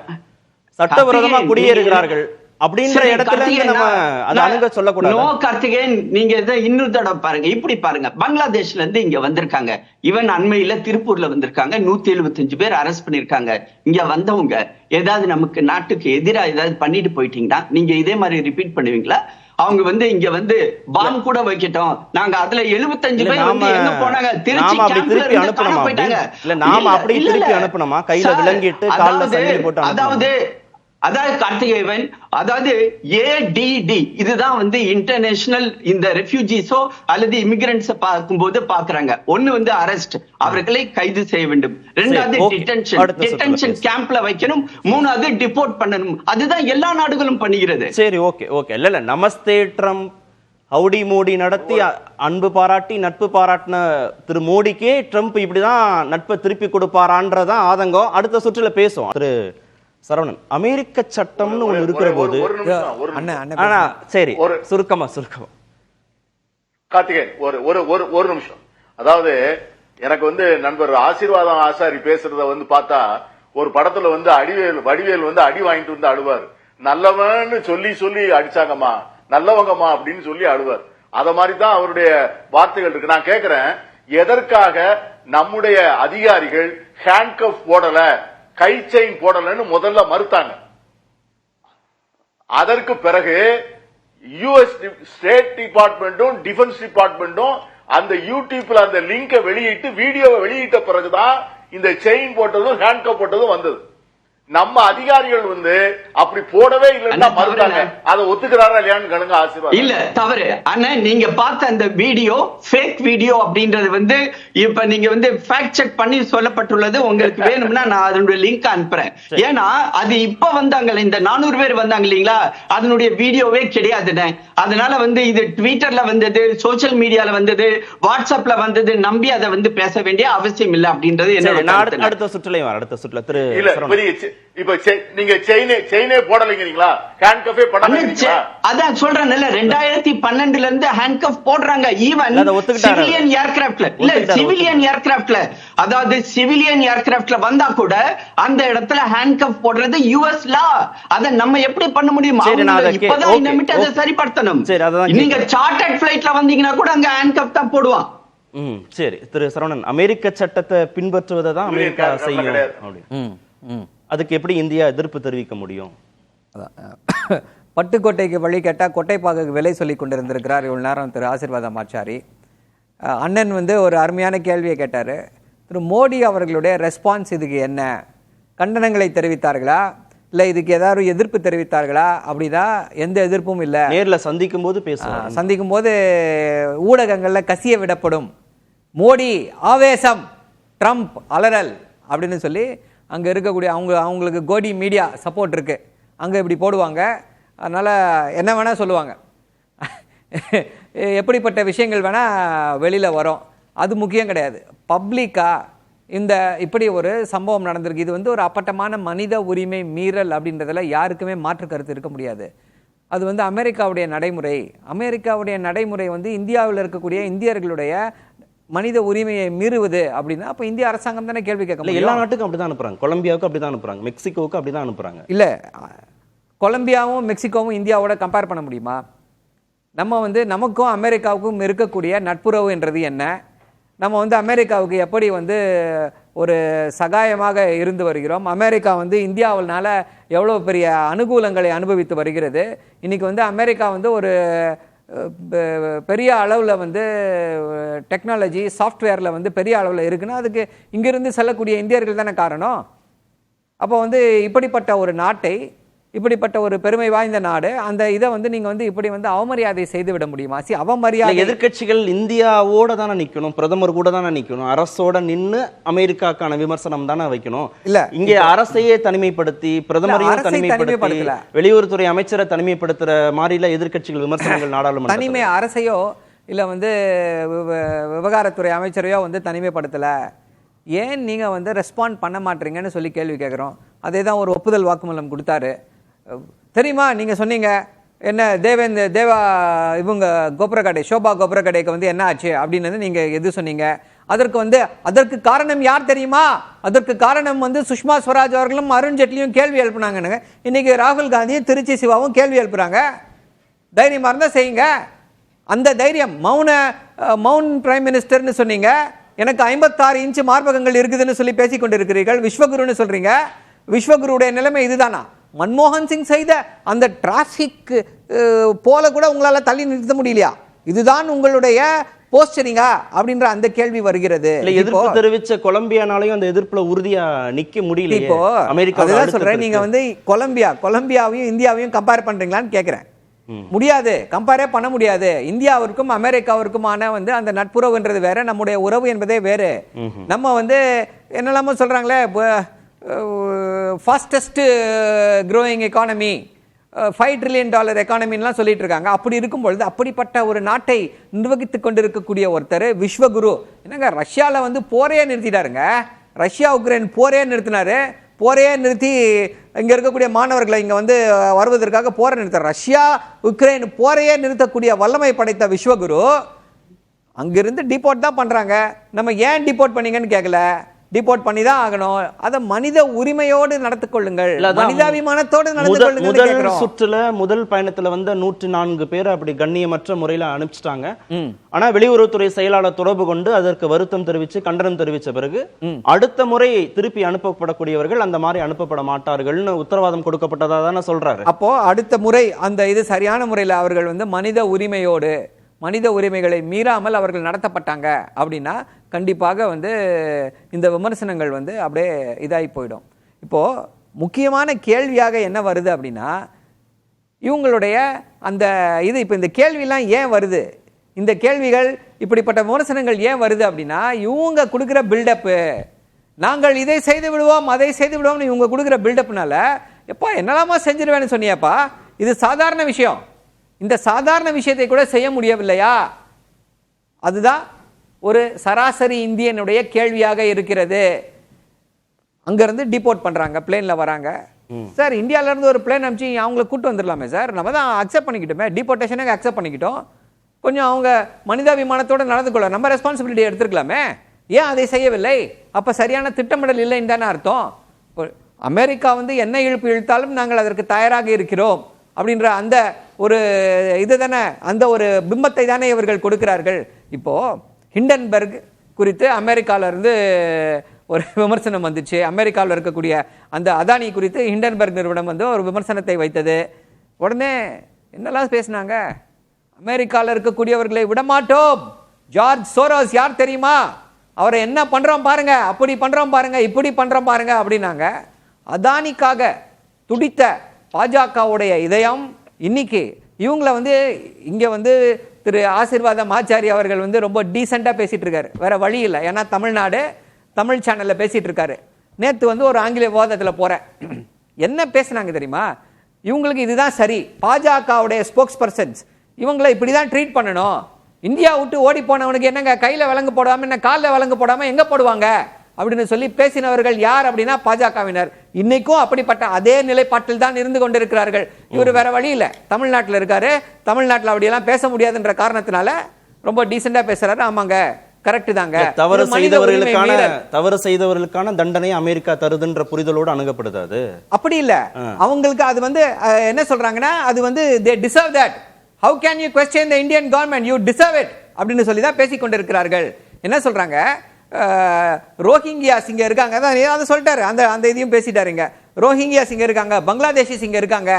சட்டவிரோதமா குடியேறுகிறார்கள் அப்படின்ற இடத்துல நம்ம அதை அணுக சொல்லக்கூடாது. நோ கார்த்திகேயன், நீங்க இன்னொரு தடவை பாருங்க, இப்படி பாருங்க. பங்களாதேஷ்ல இருந்து இங்க வந்திருக்காங்க. இவன் அண்மையில திருப்பூர்ல வந்திருக்காங்க. 175 பேர் அரெஸ்ட் பண்ணிருக்காங்க. இங்க வந்தவங்க ஏதாவது நமக்கு நாட்டுக்கு எதிராக ஏதாவது பண்ணிட்டு போயிட்டீங்கன்னா நீங்க இதே மாதிரி ரிப்பீட் பண்ணுவீங்களா? அவங்க வந்து இங்க வந்து பாம் கூட வைக்கட்டும், நாங்க அதுல 75 பேர் வந்து எங்க போனாங்க, திருச்சி கேம்ப்ல இருந்து காணாம போயிட்டாங்க. இல்ல நாம அப்படியே திருப்பி அனுப்பணுமா, கையில விலங்கிட்டு கால்ல சங்கிலி போட்டு? அதாவது கார்த்திகேயன், அதாவது ADD இதுதான் வந்து இன்டர்நேஷனல் இந்த ரெஃப்யூஜிஸோ அல்லது இமிகிரண்ட்ஸ் பார்க்கும்போது பாக்குறாங்க. ஒண்ணு வந்து அரெஸ்ட், அவர்களை கைது செய்ய வேண்டும். ரெண்டாவது டிடென்ஷன் கேம்ப்ல வைக்கணும். மூணாவது டிபோர்ட் பண்ணணும். அதுதான் எல்லா நாடுகளும் பண்ணுகிறது. சரி, ஓகே ஓகே. இல்ல நமஸ்தே ட்ரம்ப் ஹவுடி மோடி நடத்தி அன்பு பாராட்டி நட்பு பாராட்டின திரு மோடிக்கே ட்ரம்ப் இப்படிதான் நட்பை திருப்பி கொடுப்பாரான்றதான் ஆதங்கம். அடுத்த சுற்றுல பேசுவோம். திரு சரவணன், அமெரிக்க சட்டம்னு ஒண்ணு இருக்கிற போது சரி சுருக்கமா கார்த்திகேயன் ஒரு நிமிஷம். அதாவது எனக்கு வந்து நண்பர் ஆசீர்வாதம் ஆசாரி பேசுறத வந்து பார்த்தா ஒரு படத்துல வந்து வடிவேல் வந்து அடி வாங்கிட்டு வந்து அழுவாரு. நல்லவன்னு சொல்லி சொல்லி அடிச்சாங்கம்மா, நல்லவங்கம்மா அப்படின்னு சொல்லி அழுவார். அத மாதிரி தான் அவருடைய வார்த்தைகள் இருக்கு. நான் கேக்குறேன், எதற்காக நம்முடைய அதிகாரிகள் ஹேண்ட்கஃப் போடல, கை செயின் போடலன்னு முதல்ல மறுத்தாங்க. அதற்கு பிறகு யுஎஸ் ஸ்டேட் டிபார்ட்மெண்ட்டும் டிஃபென்ஸ் டிபார்ட்மெண்ட்டும் அந்த யூடியூப்ல அந்த லிங்கை வெளியிட்டு வீடியோவை வெளியிட்ட பிறகுதான் இந்த செயின் போட்டதும் ஹேண்ட்கப் போட்டதும் வந்தது. நம்ம அதிகாரிகள் அப்படி போடவே இல்லைன்னா மறுத்தாங்க. அதை ஒத்துக்கிறாரா இல்லையான்னு கணுங்க ஆசீர்வாதம். இல்ல தவறு. ஆனா நீங்க பார்த்த அந்த வீடியோ ஃபேக் வீடியோ அப்படின்றது இப்ப நீங்க ஃபேக்ட் செக் பண்ணி சொல்லப்பட்டுள்ளது. உங்களுக்கு வேணும்னா நான் அதனுடைய லிங்க் அனுப்புறேன். ஏன்னா அது இப்ப வந்தாங்க இந்த 400 பேர் வந்தாங்க இல்லீங்களா, அதனுடைய வீடியோவே கிடையாதுன்னு. அதனால இது ட்விட்டர்ல வந்தது, சோசியல் மீடியால வந்தது, வாட்ஸ்அப்ல வந்தது, நம்பி அதை பேச வேண்டிய அவசியம் இல்லை அப்படின்றது என்ன. அடுத்த சுற்றுல திரு இப்ப நீங்க செயினே போடலைங்கிறீங்களா, ஹேண்ட்கஃபே போடலைங்கிறீங்களா? அதான் சொல்றேன், 2012ல இருந்து ஹேண்ட்கஃப் போடுறாங்க. ஈவன் சிவிலியன் ஏர்கிராஃப்ட்ல அதாவது சிவிலியன் ஏர்கிராஃப்ட்ல வந்தா கூட அந்த இடத்துல ஹேண்ட்கஃப் போடுறது யுஎஸ் லா. அத நம்ம எப்படி பண்ண முடியும்? இப்பதான் இனிமேட்டு அதை சரிப்படுத்தணும். நீங்க சார்ட்டர்ட் ஃபிளைட்ல வந்தீங்கன்னா கூட அங்க ஹேண்ட்கஃப் தான் போடுவான். சரி திரு சரவணன், அமெரிக்க சட்டத்தை பின்பற்றுவதை தான் அமெரிக்கா செய்யும். அதுக்கு எப்படி இந்தியா எதிர்ப்பு தெரிவிக்க முடியும்? பட்டுக்கோட்டைக்கு வழி கேட்டால் கொட்டைப்பாக்கு விலை சொல்லி கொண்டிருந்திருக்கிறார் இவ்வளவு நேரம் திரு ஆசீர்வாதம் ஆச்சாரி. அண்ணன் ஒரு அருமையான கேள்வியை கேட்டார். திரு மோடி அவர்களுடைய ரெஸ்பான்ஸ் இதுக்கு என்ன? கண்டனங்களை தெரிவித்தார்களா, இல்லை இதுக்கு ஏதாவது எதிர்ப்பு தெரிவித்தார்களா? அப்படிதான் எந்த எதிர்ப்பும் இல்லை. நேரில் சந்திக்கும் போது பேசுவாங்க. சந்திக்கும் போது ஊடகங்களில் கசிய விடப்படும் மோடி ஆவேசம், ட்ரம்ப் அலறல் அப்படின்னு சொல்லி அங்கே இருக்கக்கூடிய அவங்களுக்கு கோடி மீடியா சப்போர்ட் இருக்குது, அங்கே இப்படி போடுவாங்க. அதனால் என்ன வேணால் சொல்லுவாங்க, எப்படிப்பட்ட விஷயங்கள் வேணால் வெளியில் வரும். அது முக்கியம் கிடையாது. பப்ளிக்காக இப்படி ஒரு சம்பவம் நடந்திருக்கு. இது ஒரு அப்பட்டமான மனித உரிமை மீறல் அப்படின்றதுல யாருக்குமே மாற்று கருத்து இருக்க முடியாது. அது அமெரிக்காவுடைய நடைமுறை இந்தியாவில் இருக்கக்கூடிய இந்தியர்களுடைய மனித உரிமையை மீறுவது அப்படின்னா அப்ப இந்திய அரசாங்கம் தானே கேள்வி கேட்க முடியும். எல்லா நாட்டுக்கும் அப்படிதான் அனுப்புறாங்க, கொலம்பியாவுக்கு அப்படிதான் அனுப்புறாங்க, மெக்சிகோவுக்கு அப்படிதான் அனுப்புறாங்க. இல்ல கொலம்பியாவும் மெக்சிகோவும் இந்தியாவோட கம்பேர் பண்ண முடியுமா? நம்ம நமக்கும் அமெரிக்காவுக்கும் இருக்கக்கூடிய நட்புறவு என்றது என்ன? நம்ம அமெரிக்காவுக்கு எப்படி ஒரு சகாயமாக இருந்து வருகிறோம். அமெரிக்கா இந்தியாவினால எவ்வளோ பெரிய அனுகூலங்களை அனுபவித்து வருகிறது. இன்னைக்கு அமெரிக்கா ஒரு பெரிய அளவில் டெக்னாலஜி சாஃப்ட்வேரில் பெரிய அளவில் இருக்குன்னா அதுக்கு இங்கிருந்து செல்லக்கூடிய இந்தியர்கள் தானே காரணம். அப்போ இப்படிப்பட்ட ஒரு நாட்டை, இப்படிப்பட்ட ஒரு பெருமை வாய்ந்த நாடு, அந்த இதை நீங்க இப்படி அவமரியாதை செய்து விட முடியுமா? அவமரியாதை. எதிர்க்கட்சிகள் இந்தியாவோட தானே நிக்கணும், பிரதமர் கூட தானே நிக்கணும், அரசோட நின்று அமெரிக்காக்கான விமர்சனம் தானே வைக்கணும். இல்ல இங்க அரசையே தனிமைப்படுத்தி பிரதமரையும் தனிமைப்படுத்தி வெளியுறவுத்துறை அமைச்சரை தனிமைப்படுத்துற மாதிரில எதிர்க்கட்சிகள் விமர்சனங்கள் நாடாளுமன்ற தனிமை அரசையோ இல்ல விவகாரத்துறை அமைச்சரையோ தனிமைப்படுத்தல. ஏன் நீங்க ரெஸ்பாண்ட் பண்ண மாட்டீங்கன்னு சொல்லி கேள்வி கேட்கிறோம். அதே தான் ஒரு ஒப்புதல் வாக்குமூலம் கொடுத்தாரு. தெரியுமா, நீங்க சொன்னீங்க என்ன தேவா இவங்க கோபுரக்கடை சோபா கோபுரக்கடைக்கு என்ன ஆச்சு அப்படின்னு நீங்க எது சொன்னீங்க? அதற்கு காரணம் யார் தெரியுமா? அதற்கு காரணம் சுஷ்மா ஸ்வராஜ் அவர்களும் அருண்ஜேட்லியும் கேள்வி எழுப்புனாங்க. இன்னைக்கு ராகுல் காந்தியும் திருச்சி சிவாவும் கேள்வி எழுப்புறாங்க. தைரியமா இருந்தா செய்யுங்க. அந்த தைரியம் மவுன் பிரைம் மினிஸ்டர்னு சொன்னீங்க. எனக்கு 56 இன்ச்சு மார்பகங்கள் இருக்குதுன்னு சொல்லி பேசிக் கொண்டிருக்கிறீர்கள். விஸ்வகுருன்னு சொல்றீங்க. விஸ்வகுருடைய நிலைமை இதுதானா? மன்மோகன் சிங் செய்த அந்த டிராபிக் போல கூட உங்களால தள்ளி நிறுத்த முடியலையா? இதுதான் உங்களுடைய போஸ்டரிங்கா அப்படின்ற அந்த கேள்வி வருகிறது. எதிர்ப்பு தெரிவிச்ச கொலம்பியானாலையும் அந்த எதிர்ப்புல உறுதியா நிக்க முடியல. இப்போ அமெரிக்கா சொல்றேன், நீங்க கொலம்பியாவையும் இந்தியாவையும் கம்பேர் பண்றீங்களான்னு கேக்குறேன். முடியாது, கம்பேரே பண்ண முடியாது. இந்தியாவிற்கும் அமெரிக்காவிற்குமான அந்த நட்புறவுன்றது வேற, நம்முடைய உறவு என்பதே வேறு. நம்ம என்னெல்லாமோ சொல்றாங்களே, ஃபாஸ்டஸ்ட் க்ரோயிங் எக்கானமி, $5 trillion எக்கானமின்லாம் சொல்லிட்டு இருக்காங்க. அப்படி இருக்கும் பொழுது அப்படிப்பட்ட ஒரு நாட்டை நிர்வகித்துக் கொண்டிருக்கக்கூடிய ஒருத்தர் விஸ்வகுரு என்னங்க ரஷ்யாவில் போரே நிறுத்திட்டாருங்க. ரஷ்யா உக்ரைன் போரே நிறுத்தினாரு. போரையே நிறுத்தி இங்க இருக்கக்கூடிய மாணவர்களை இங்க வருவதற்காக போரை நிறுத்த, ரஷ்யா உக்ரைன் போரையே நிறுத்தக்கூடிய வல்லமை படைத்த விஸ்வகுரு அங்கிருந்து டிபோர்ட் தான் பண்றாங்க. நம்ம ஏன் டிபோர்ட் பண்ணீங்கன்னு கேட்கல. டிபோர்ட் பண்ணி தான் ஆகணும். அதை மனித உரிமையோடு நடந்து கொள்ளுங்கள், இல்ல, அதான் மனிதாபிமானத்தோடு நடந்து முதல் கொள்ளுங்கள். சுற்றுல முதல் பயணத்துல வந்து 104 பேர் அப்படி கண்ணியமற்ற முறையில அனுப்பிச்சிட்டாங்க. ஆனா வெளியுறவுத்துறை செயலாளர் தொடர்பு கொண்டு அதற்கு வருத்தம் தெரிவிச்சு கண்டனம் தெரிவிச்ச பிறகு அடுத்த முறை திருப்பி அனுப்பப்படக்கூடியவர்கள் அந்த மாதிரி அனுப்பப்பட மாட்டார்கள்னு உத்தரவாதம் கொடுக்கப்பட்டதா தானே சொல்றாரு. அப்போ அடுத்த முறை அந்த இது சரியான முறையில் அவர்கள் வந்து மனித உரிமையோடு, மனித உரிமைகளை மீறாமல் அவர்கள் நடத்தப்பட்டாங்க அப்படின்னா கண்டிப்பாக வந்து இந்த விமர்சனங்கள் வந்து அப்படியே இதாகி போயிடும். இப்போ முக்கியமான கேள்வியாக என்ன வருது அப்படின்னா, இவங்களுடைய அந்த இது இப்போ இந்த கேள்வியெல்லாம் ஏன் வருது, இந்த கேள்விகள் இப்படிப்பட்ட விமர்சனங்கள் ஏன் வருது அப்படின்னா, இவங்க கொடுக்குற பில்டப்பு, நாங்கள் இதை செய்து விடுவோம் அதை செய்து விடுவோம்னு இவங்க கொடுக்குற பில்டப்னால, எப்பா என்னெல்லாமா செஞ்சிருவேன்னு சொன்னியாப்பா, இது சாதாரண விஷயம், இந்த சாதாரண விஷயத்தை கூட செய்ய முடியவில்லையா? அதுதான் ஒரு சராசரி இந்தியனுடைய கேள்வியாக இருக்கிறது. அங்கிருந்து டிபோர்ட் பண்றாங்க, பிளேன்ல வராங்க. சார் இந்தியால இருந்து ஒரு பிளேன் அனுப்பிச்சு அவங்கள கூட்டு வந்துடலாமே சார், நம்ம தான் அக்செப்ட் பண்ணிக்கிட்டோமே, டிபோர்டேஷனுக்கு அக்செப்ட் பண்ணிக்கிட்டோம், கொஞ்சம் அவங்க மனிதாபிமானத்தோடு நடந்து கொள்ள நம்ம ரெஸ்பான்சிபிலிட்டி எடுத்துருக்கலாமே, ஏன் அதை செய்யவில்லை? அப்ப சரியான திட்டமிடல் இல்லைன்னு தானே அர்த்தம். அமெரிக்கா வந்து என்ன இழுப்பு இழுத்தாலும் நாங்கள் அதற்கு தயாராக இருக்கிறோம் அப்படின்ற அந்த ஒரு இது தானே, அந்த ஒரு பிம்பத்தை தானே இவர்கள் கொடுக்கிறார்கள். இப்போ ஹிண்டன்பர்க் குறித்து அமெரிக்கால இருந்து ஒரு விமர்சனம் வந்துச்சு. அமெரிக்காவில் இருக்கக்கூடிய அந்த அதானி குறித்து ஹிண்டன்பர்க் நிறுவனம் வந்து ஒரு விமர்சனத்தை வைத்தது. உடனே என்னெல்லாம் பேசினாங்க, அமெரிக்காவில் இருக்கக்கூடியவர்களை விடமாட்டோம், ஜார்ஜ் சோரோஸ் யார் தெரியுமா, அவரை என்ன பண்றோம் பாருங்க, அப்படி பண்றோம் பாருங்க, இப்படி பண்றோம் பாருங்க அப்படின்னாங்க. அதானிக்காக துடித்த பாஜகவுடைய இதயம் இன்னைக்கு இவங்களை வந்து இங்க வந்து திரு ஆசீர்வாதம் ஆச்சாரி அவர்கள் வந்து ரொம்ப டீசெண்டா பேசிட்டு இருக்காரு, வேற வழி இல்லை, ஏன்னா தமிழ்நாடு தமிழ் சேனல்ல பேசிட்டு இருக்காரு. நேத்து வந்து ஒரு ஆங்கில விவாதத்துல போறேன், என்ன பேசினாங்க தெரியுமா, இவங்களுக்கு இதுதான் சரி, பாஜகவுடைய ஸ்போக்ஸ் பர்சன்ஸ் இவங்களை இப்படிதான் ட்ரீட் பண்ணணும், இந்தியா விட்டு ஓடி போனவனுக்கு என்னங்க கையில விலங்கு போடாம என்ன காலில் விலங்கு போடாம எங்க போடுவாங்க அப்படின்னு சொல்லி பேசினவர்கள் யார் அப்படின்னா பாஜகவினர். இன்னைக்கும் அப்படிப்பட்ட அதே நிலைப்பாட்டில் தான் இருந்து கொண்டிருக்கிறார்கள். இவர் வேற வழி இல்ல, தமிழ்நாட்டில் இருக்காரு, தமிழ்நாட்டில் அப்படியெல்லாம் பேச முடியாதுன்ற காரணத்தினால ரொம்ப டீசெண்டா பேசுறாரு. ஆமாங்க, கரெக்ட் தாங்க, தவறு செய்தவர்களுக்கான தண்டனை அமெரிக்கா தருதுன்ற புரிதலோடு அணுகப்படுது. அது அப்படி இல்ல, அவங்களுக்கு அது வந்து என்ன சொல்றாங்கன்னா, அது வந்து they deserve that, how can you question the Indian government, you deserve it அப்படின்னு சொல்லி தான் பேசிக் கொண்டிருக்கிறார்கள். என்ன சொல்றாங்க, ரோஹிங்கியாஸ் இங்க இருக்காங்க, அதை சொல்லிட்டாரு, அந்த அந்த இதையும் பேசிட்டாருங்க. ரோஹிங்கியாஸ் இங்க இருக்காங்க, பங்களாதேஷிஸ் இங்க இருக்காங்க,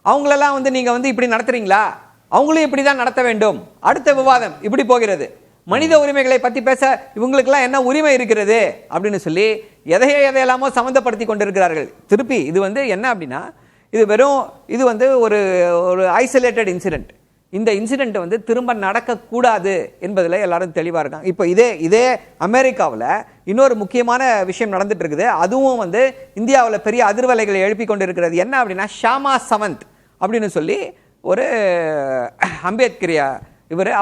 அவங்களெல்லாம் வந்து நீங்க வந்து இப்படி நடத்துறீங்களா, அவங்களும் இப்படிதான் நடத்த வேண்டும். அடுத்த விவாதம் இப்படி போகிறது, மனித உரிமைகளை பத்தி பேச இவங்களுக்கெல்லாம் என்ன உரிமை இருக்கிறது அப்படின்னு சொல்லி எதையெல்லாமோ சம்மந்தப்படுத்தி கொண்டிருக்கிறார்கள். திருப்பி இது வந்து என்ன அப்படின்னா, இது வெறும் இது வந்து ஒரு ஒரு ஐசோலேட்டட் இன்சிடென்ட். இந்த இன்சிடென்ட் வந்து திரும்ப நடக்கக்கூடாது என்பதில் எல்லாரும் தெளிவாக இருக்காங்க. இப்போ இதே அமெரிக்காவில் இன்னொரு முக்கியமான விஷயம் நடந்துட்டு இருக்குது, அதுவும் வந்து இந்தியாவில் பெரிய அதிர்வலைகளை எழுப்பி கொண்டு இருக்கிறது. என்ன அப்படின்னா, ஷாமா சவந்த் அப்படின்னு சொல்லி ஒரு அம்பேத்கரியா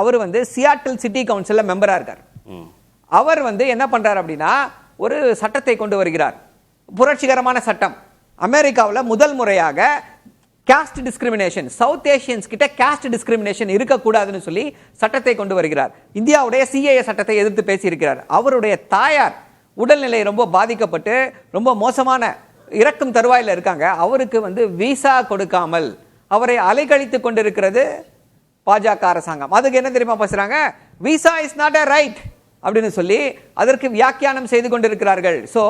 அவர் வந்து சியாட்டில் சிட்டி கவுன்சிலில் மெம்பராக இருக்கார். அவர் வந்து என்ன பண்றார் அப்படின்னா, ஒரு சட்டத்தை கொண்டு வருகிறார், புரட்சிகரமான சட்டம். அமெரிக்காவில் முதல் முறையாக காஸ்ட் டிஸ்கிரிமினேஷன், சவுத் ஏஷியன்ஸ் கிட்ட காஸ்ட் டிஸ்கிரிமினேஷன் இருக்கக்கூடாதுன்னு சொல்லி சட்டத்தை கொண்டு வருகிறார். இந்தியாவுடைய சிஏஏ சட்டத்தை எதிர்த்து பேசியிருக்கிறார். அவருடைய தாயார் உடல்நிலை ரொம்ப பாதிக்கப்பட்டு ரொம்ப மோசமான இறக்கும் தருவாயில் இருக்காங்க. அவருக்கு வந்து விசா கொடுக்காமல் அவரை அலைக்கழித்து கொண்டிருக்கிறது பாஜக அரசாங்கம். அதுக்கு என்ன தெரியுமா பேசுறாங்க, visa is not a right அப்படின்னு சொல்லி அதற்கு வியாக்கியானம் செய்து கொண்டிருக்கிறார்கள். சோ